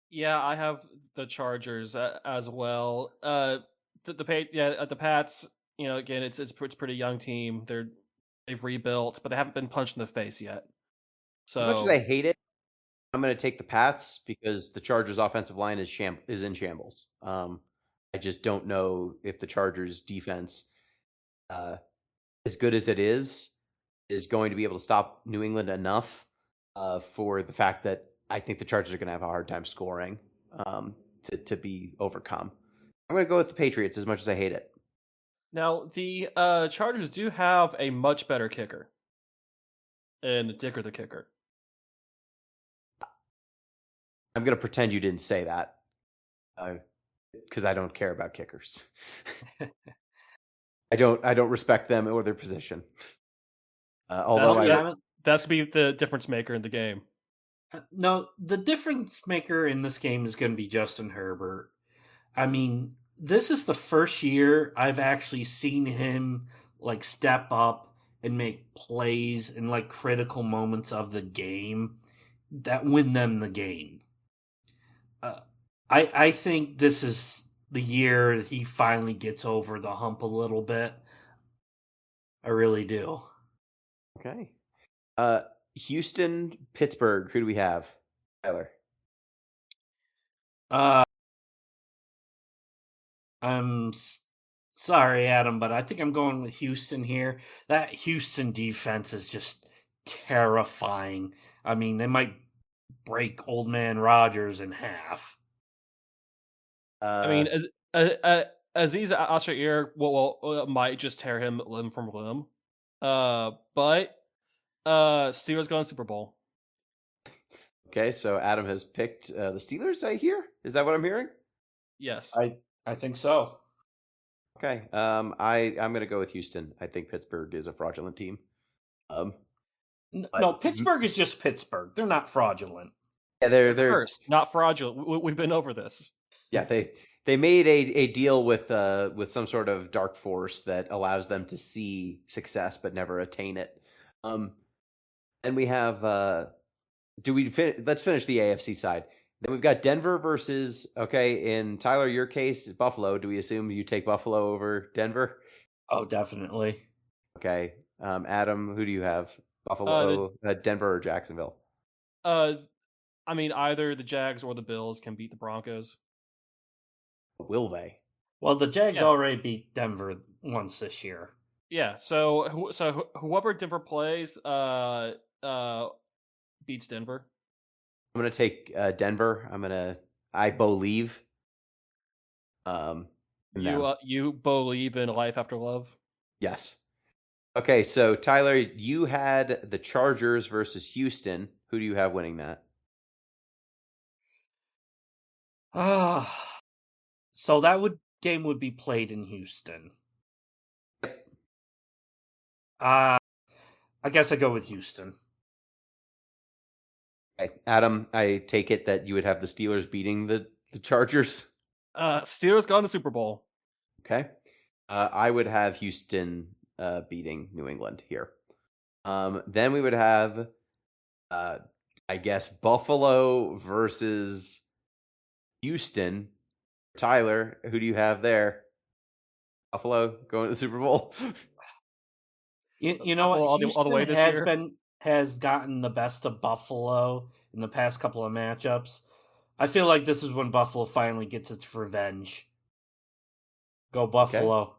Yeah, I have the Chargers as well. The Pats. You know, again, it's a pretty young team. They've rebuilt, but they haven't been punched in the face yet. As much as I So hate it, I'm going to take the Pats because the Chargers' offensive line is in shambles. I just don't know if the Chargers' defense, as good as it is going to be able to stop New England enough for the fact that I think the Chargers are going to have a hard time scoring to be overcome. I'm going to go with the Patriots as much as I hate it. now the Chargers do have a much better kicker, and Dicker the kicker. I'm going to pretend you didn't say that because I don't care about kickers. I don't respect them or their position. Although That's to be the difference maker in the game. No, the difference maker in this game is going to be Justin Herbert. I mean, this is the first year I've actually seen him step up and make plays in critical moments of the game that win them the game. I think this is the year he finally gets over the hump a little bit. I really do. okay. Houston, Pittsburgh. Who do we have? Tyler. Sorry, Adam, but I think I'm going with Houston here. That Houston defense is just terrifying. I mean, they might break Old Man Rogers in half. I mean, Aziz Ashair might just tear him limb from limb. But Steelers going Super Bowl. Okay, so Adam has picked the Steelers, I hear? Is that what I'm hearing? Yes. I think so. Okay. I'm gonna go with Houston. I think Pittsburgh is a fraudulent team. But- No, Pittsburgh is just Pittsburgh. They're not fraudulent. Yeah, they're First, not fraudulent. We've been over this. yeah, they made a deal with some sort of dark force that allows them to see success but never attain it. And we have let's finish the AFC side. Then we've got Denver versus in Tyler, your case, Buffalo. Do we assume you take Buffalo over Denver? Oh, definitely. Okay. Adam, who do you have? Buffalo, Denver, or Jacksonville? I mean, either the Jags or the Bills can beat the Broncos. Will they? Well, the Jags Yeah. already beat Denver once this year. Yeah. So whoever Denver plays, beats Denver. I'm gonna take Denver. I believe. In them. You believe in life after love? Yes. Okay, so Tyler, you had the Chargers versus Houston. Who do you have winning that? So that game would be played in Houston. I guess I go with Houston. Okay. Adam, I take it that you would have the Steelers beating the Chargers. Steelers gone to Super Bowl. Okay. I would have Houston beating New England here. Then we would have, I guess, Buffalo versus Houston. Tyler, who do you have there? Buffalo going to the Super Bowl? You know what? All the way this year? Has gotten the best of Buffalo in the past couple of matchups. I feel like this is when Buffalo finally gets its revenge. Go Buffalo.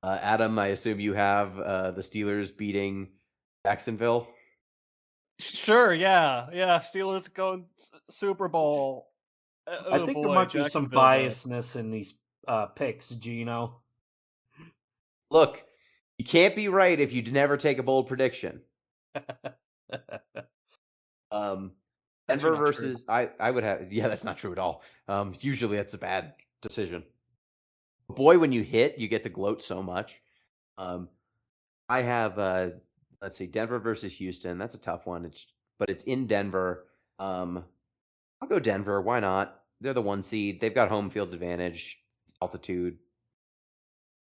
Okay. Adam, I assume you have the Steelers beating Jacksonville. Sure, yeah. Steelers going Super Bowl. I think there might be some biasness in these picks, Gino. Look, you can't be right if you never take a bold prediction. Denver versus I would have that's not true at all. Usually that's a bad decision. Boy, when you hit, you get to gloat so much. I have let's see, Denver versus Houston. That's a tough one. But it's in Denver. I'll go Denver. Why not? They're the 1 seed. They've got home field advantage, altitude,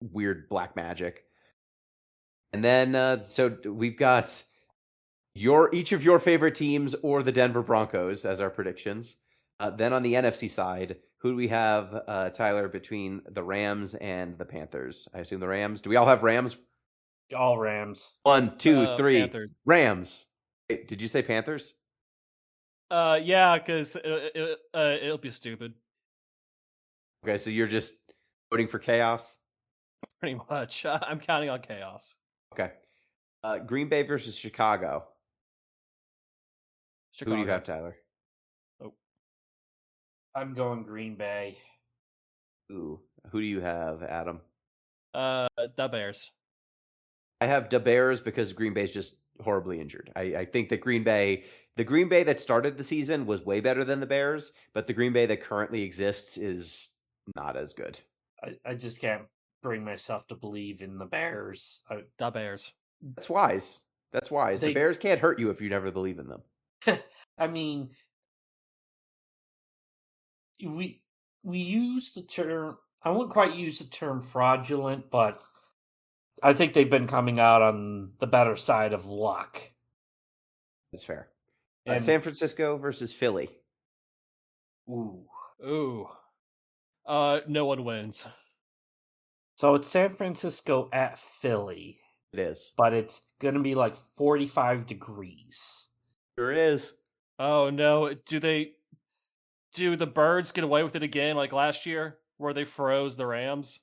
weird black magic. And then so we've got each of your favorite teams or the Denver Broncos as our predictions. Then on the NFC side, who do we have, Tyler, between the Rams and the Panthers? I assume the Rams. Do we all have Rams? All Rams. 1, 2, 3. Panthers. Rams. Wait, did you say Panthers? Yeah, because it'll be stupid. Okay, so you're just voting for chaos? Pretty much. I'm counting on chaos. Okay. Green Bay versus Chicago. Chicago. Who do you have, Tyler? Oh. I'm going Green Bay. Ooh. Who do you have, Adam? The Bears. I have the Bears because Green Bay's just horribly injured. I think that the Green Bay that started the season was way better than the Bears, but the Green Bay that currently exists is not as good. I just can't bring myself to believe in the Bears. The Bears. That's wise. The Bears can't hurt you if you never believe in them. I mean, we use the term. I wouldn't quite use the term fraudulent, but I think they've been coming out on the better side of luck. That's fair. And San Francisco versus Philly. ooh. No one wins. So it's San Francisco at Philly. It is. But it's going to be like 45 degrees. Sure is. Oh no! Do the Birds get away with it again like last year? where they froze the Rams,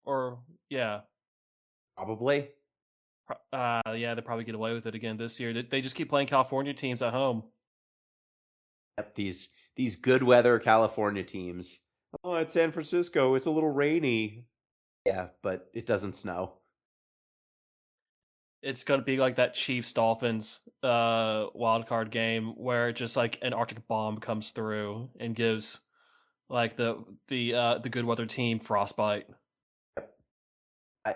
or yeah, Probably. yeah, they probably get away with it again this year. They just keep playing California teams at home. Yep, these good weather California teams. Oh, it's San Francisco. It's a little rainy. Yeah, but it doesn't snow. It's gonna be like that Chiefs Dolphins wild card game where just like an Arctic bomb comes through and gives like the good weather team frostbite.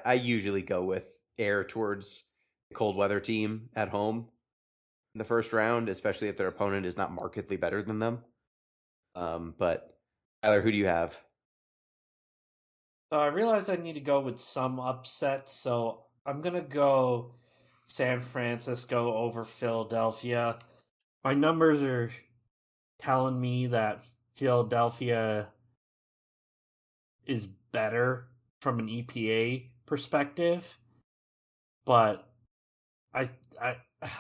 I usually go with air towards the cold weather team at home in the first round, especially if their opponent is not markedly better than them. But Tyler, who do you have? So I realized I need to go with some upsets, so I'm gonna go San Francisco over Philadelphia. My numbers are telling me that Philadelphia is better from an EPA perspective, but I I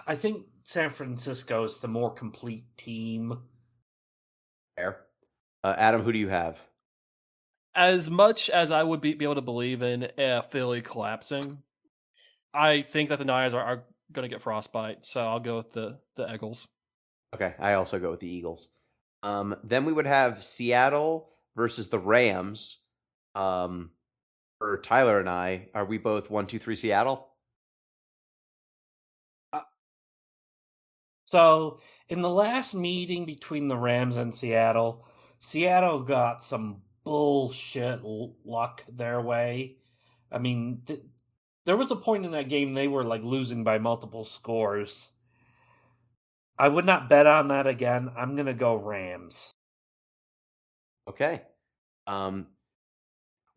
I think San Francisco is the more complete team. Fair. Adam, who do you have? As much as I would be able to believe in Philly collapsing, I think that the Niners are going to get frostbite. So I'll go with the Eagles. Okay, I also go with the Eagles. Then we would have Seattle versus the Rams. For Tyler and I, are we both 1-2-3 Seattle? So in the last meeting between the Rams and Seattle, Seattle got some bullshit luck their way. I mean, there was a point in that game they were like losing by multiple scores. I would not bet on that again. I'm gonna go Rams. Okay. Um,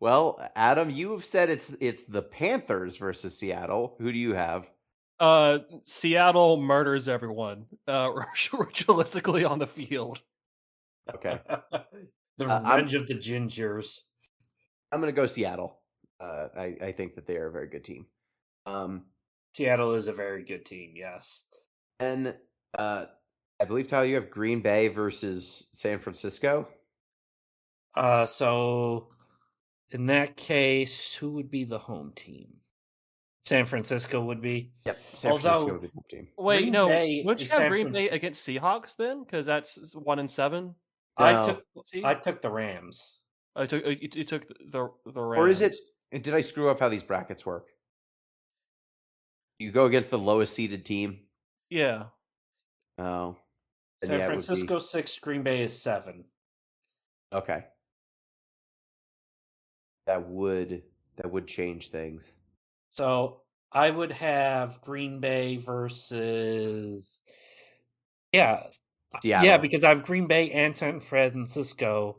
well, Adam, you have said it's the Panthers versus Seattle. Who do you have? Seattle murders everyone ritualistically on the field. Okay. The I'm revenge of the Gingers. I'm gonna go Seattle. I think that they are a very good team. Seattle is a very good team, yes. And I believe Tyler, you have Green Bay versus San Francisco. So in that case, who would be the home team? San Francisco would be. Yep, San Francisco Although would be the home team. Wait, Green no, Bay wouldn't you is have San Green Bay Francisco. against Seahawks then? Because that's 1-7. I No. took Let's see. I took the Rams. You took the Rams. Or is it? Did I screw up how these brackets work? You go against the lowest seeded team. Yeah. Oh, then San yeah, it would be Francisco 6, Green Bay is 7. okay. That would change things. So I would have Green Bay versus yeah, Seattle. because I have Green Bay and San Francisco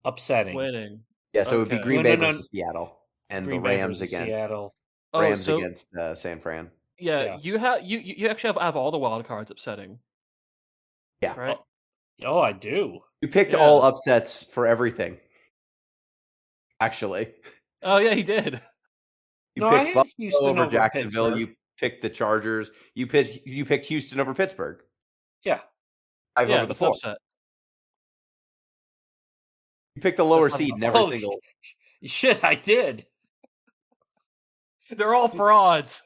upsetting. Winning. Yeah, so it would be Okay. Green No, Bay no, no. versus Seattle, and the Green Bay Rams versus against Seattle. Oh, so San Fran. yeah, Yeah. you actually have all the wild cards upsetting, Yeah, right? Oh, I do. you picked Yeah. all upsets for everything. Actually, Oh yeah, he did. you No, I picked had Buffalo Houston over over Jacksonville. Pittsburgh. You picked the Chargers. You picked Houston over Pittsburgh. Yeah. 5 Yeah, over the that's an 4. upset. You picked the lower That's not seed an in every Oh, single. shit, I did. They're all frauds.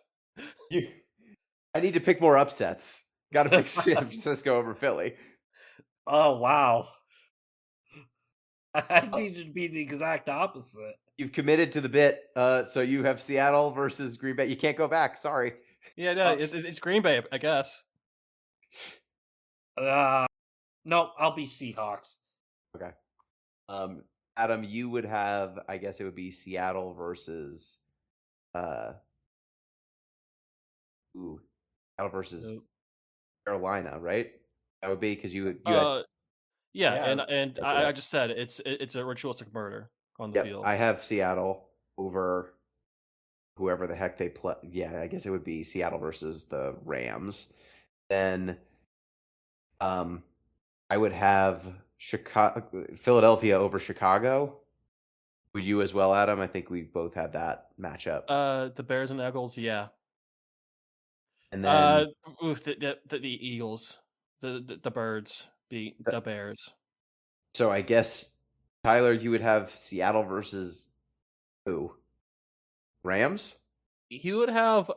I need to pick more upsets. Got to pick San Francisco over Philly. Oh, wow. I needed to be the exact opposite. You've committed to the bit, so you have Seattle versus Green Bay. You can't go back. Sorry. Yeah, no, it's Green Bay, I guess. No, I'll be Seahawks. Okay. Adam, you would have. I guess it would be Seattle versus. Uh, Seattle versus Carolina, right? That would be because you had. Yeah, Yeah, and That's I right. just said it's a ritualistic murder on the Yep, field. I have Seattle over whoever the heck they play. Yeah, I guess it would be Seattle versus the Rams. Then, I would have Philadelphia over Chicago. Would you as well, Adam? I think we both had that matchup. The Bears and Eagles, yeah. And then The Eagles, the Birds beat the Bears. so I guess Tyler, you would have Seattle versus who? Rams? He would have he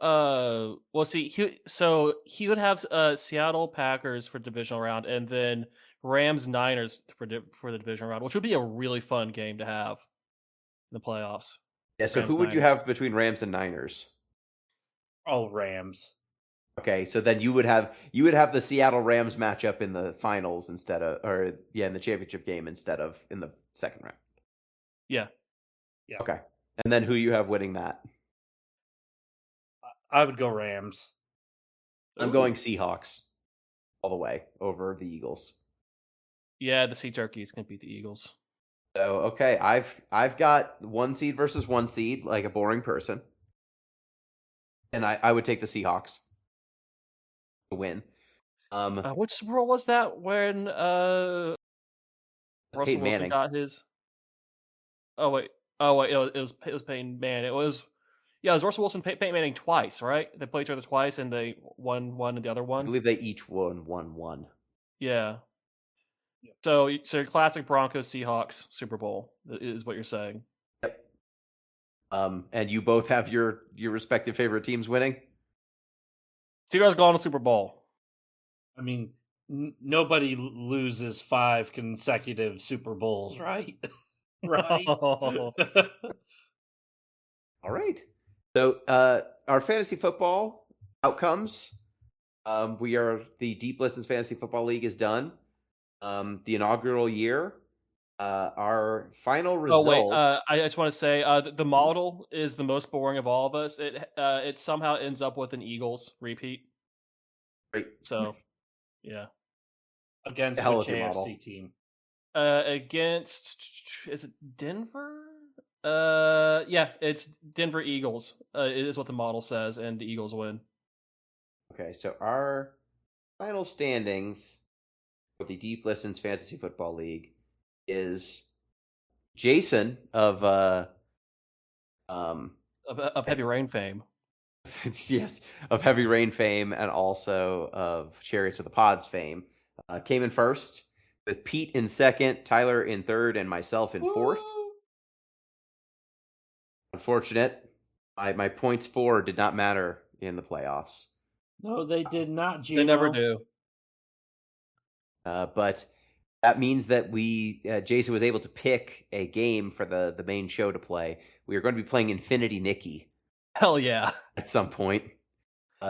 would have Seattle Packers for divisional round, and then Rams Niners for the divisional round, which would be a really fun game to have in the playoffs. Yeah, so who would you have between Rams and Niners? Oh, Rams. Okay, so then you would have the Seattle Rams matchup in the finals in the championship game instead of in the second round. Yeah. Okay. And then who you have winning that? I would go Rams. I'm going Seahawks all the way over the Eagles. Yeah, the Sea Turkeys can beat the Eagles. So okay, I've got 1 seed versus 1 seed, like a boring person. And I would take the Seahawks to win. Which Super Bowl was that when Russell Wilson Manning got his? Oh wait, it was Peyton Manning. It was Russell Wilson, Peyton Manning twice, right? They played each other twice, and they won one and the other one. I believe they each won 1-1. Yeah. So classic Broncos Seahawks Super Bowl is what you're saying. Yep. And you both have your respective favorite teams winning. Steelers go on a Super Bowl. I mean, nobody loses 5 consecutive Super Bowls, right? Right. Oh. All right. So our fantasy football outcomes. The Deep Listens Fantasy Football League is done. The inaugural year. Our final results. Oh wait, I just want to say the model is the most boring of all of us. It somehow ends up with an Eagles repeat. Great. So, yeah. Against hell which of your model? AFC team? Against is it Denver? Yeah, it's Denver Eagles. It is what the model says, and the Eagles win. Okay, so our final standings for the Deep Listens Fantasy Football League is Jason of Heavy Rain fame. yes, of Heavy Rain fame and also of Chariots of the Pods fame. Came in first, with Pete in second, Tyler in third, and myself in fourth. Unfortunate. My points for did not matter in the playoffs. No, they did not, Gino. They never do. But that means that Jason was able to pick a game for the main show to play. We are going to be playing Infinity Nikki. Hell yeah! At some point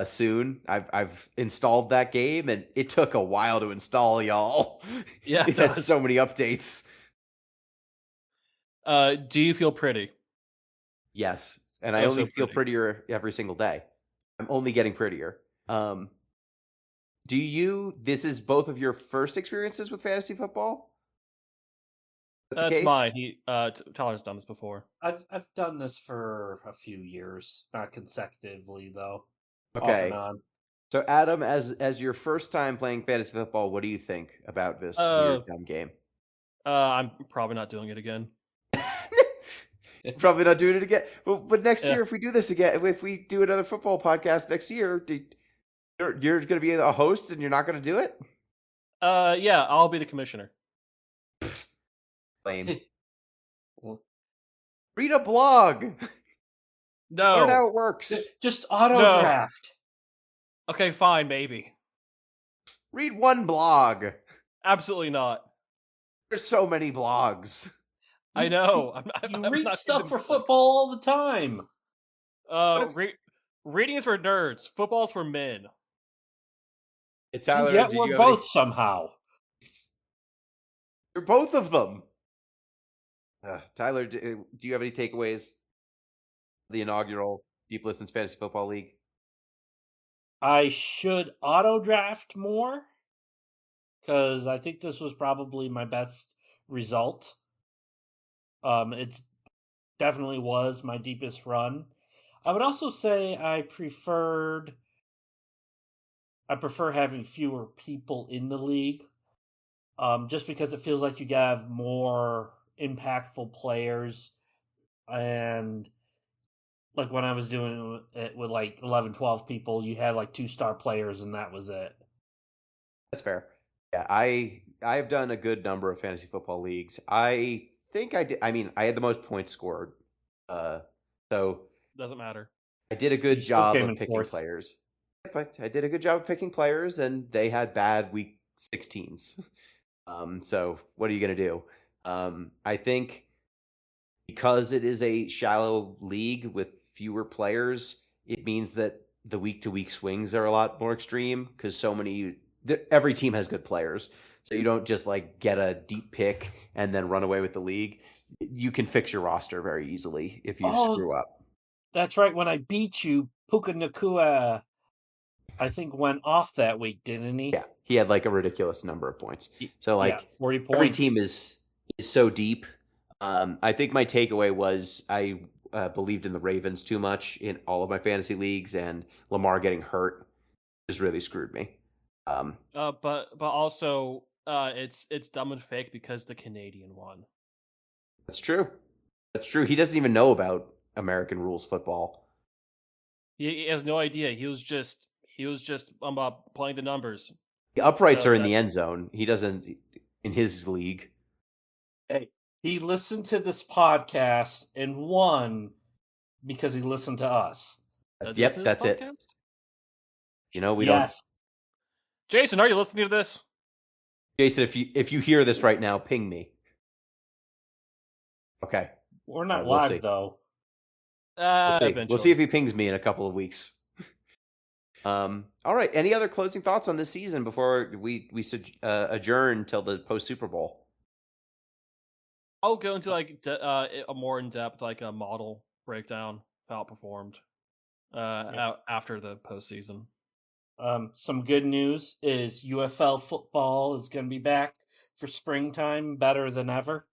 soon. I've installed that game, and it took a while to install, y'all. Yeah, it has so many updates. Do you feel pretty? Yes, and I only feel prettier every single day. I'm only getting prettier. This is both of your first experiences with fantasy football? That's mine. Tyler's done this before. I've done this for a few years, not consecutively though. Okay. Off and on. So Adam, as your first time playing fantasy football, what do you think about this weird dumb game? I'm probably not doing it again. Probably not doing it again. But next year, if we do this again, if we do another football podcast next year, you're going to be a host and you're not going to do it? Yeah, I'll be the commissioner. Lame. Read a blog. No. Learn how it works. Just auto draft. Okay, fine, maybe. Read one blog. Absolutely not. There's so many blogs. I know. You read stuff for football all the time. Reading is for nerds. Football's for men. Tyler, yet we're both somehow. You're both of them. Tyler, do you have any takeaways? The inaugural Deep Listens Fantasy Football League. I should auto draft more because I think this was probably my best result. It definitely was my deepest run. I would also say I prefer having fewer people in the league, just because it feels like you have more impactful players. And like when I was doing it with like 11, 12 people, you had like 2-star players and that was it. That's fair. Yeah, I have done a good number of fantasy football leagues. I think I did. I mean, I had the most points scored. So Doesn't matter. I did a good You still job came of in picking fourth. players. But I did a good job of picking players, and they had bad week 16s. So what are you going to do? I think because it is a shallow league with fewer players, it means that the week to week swings are a lot more extreme because every team has good players. So you don't just like get a deep pick and then run away with the league. You can fix your roster very easily if you screw up. That's right. When I beat you, Puka Nakua, I think, went off that week, didn't he? Yeah, he had like a ridiculous number of points. So Yeah, like 40 points. every team is so deep. I think my takeaway was I believed in the Ravens too much in all of my fantasy leagues, and Lamar getting hurt just really screwed me. But also, it's dumb and fake because the Canadian won. That's true. That's true. He doesn't even know about American rules football. He has no idea. He was just playing the numbers. The uprights So are in the end zone. He doesn't in his league. Hey, he listened to this podcast and won because he listened to us. Does he listen Yep, to that's this it. podcast? You know, we don't. Jason, are you listening to this? Jason, if you hear this right now, ping me. Okay. We're not we'll live see. though. We'll see. Eventually. We'll see if he pings me in a couple of weeks. All right. Any other closing thoughts on this season before we adjourn till the post Super Bowl? I'll go into like a more in depth like a model breakdown of how it performed after the postseason. Some good news is UFL football is going to be back for springtime, better than ever.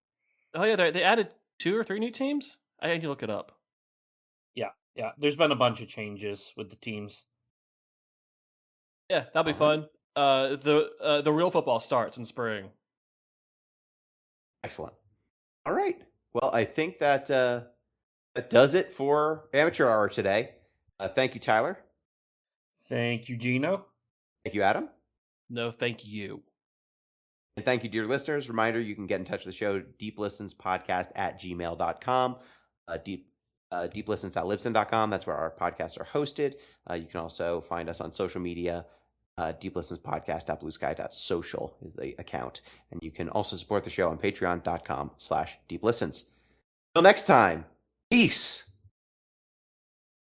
Oh yeah, they added 2 or 3 new teams. I need to look it up. Yeah. There's been a bunch of changes with the teams. Yeah, that'll be fun. The real football starts in spring. Excellent. All right. Well, I think that that does it for Amateur Hour today. Thank you, Tyler. Thank you, Gino. Thank you, Adam. No, thank you. And thank you, dear listeners. Reminder, you can get in touch with the show, deeplistenspodcast@gmail.com. Deeplistens.libsyn.com. That's where our podcasts are hosted. You can also find us on social media. deeplistenspodcast.bluesky.social is the account. And you can also support the show on patreon.com/deeplistens. Till next time, peace.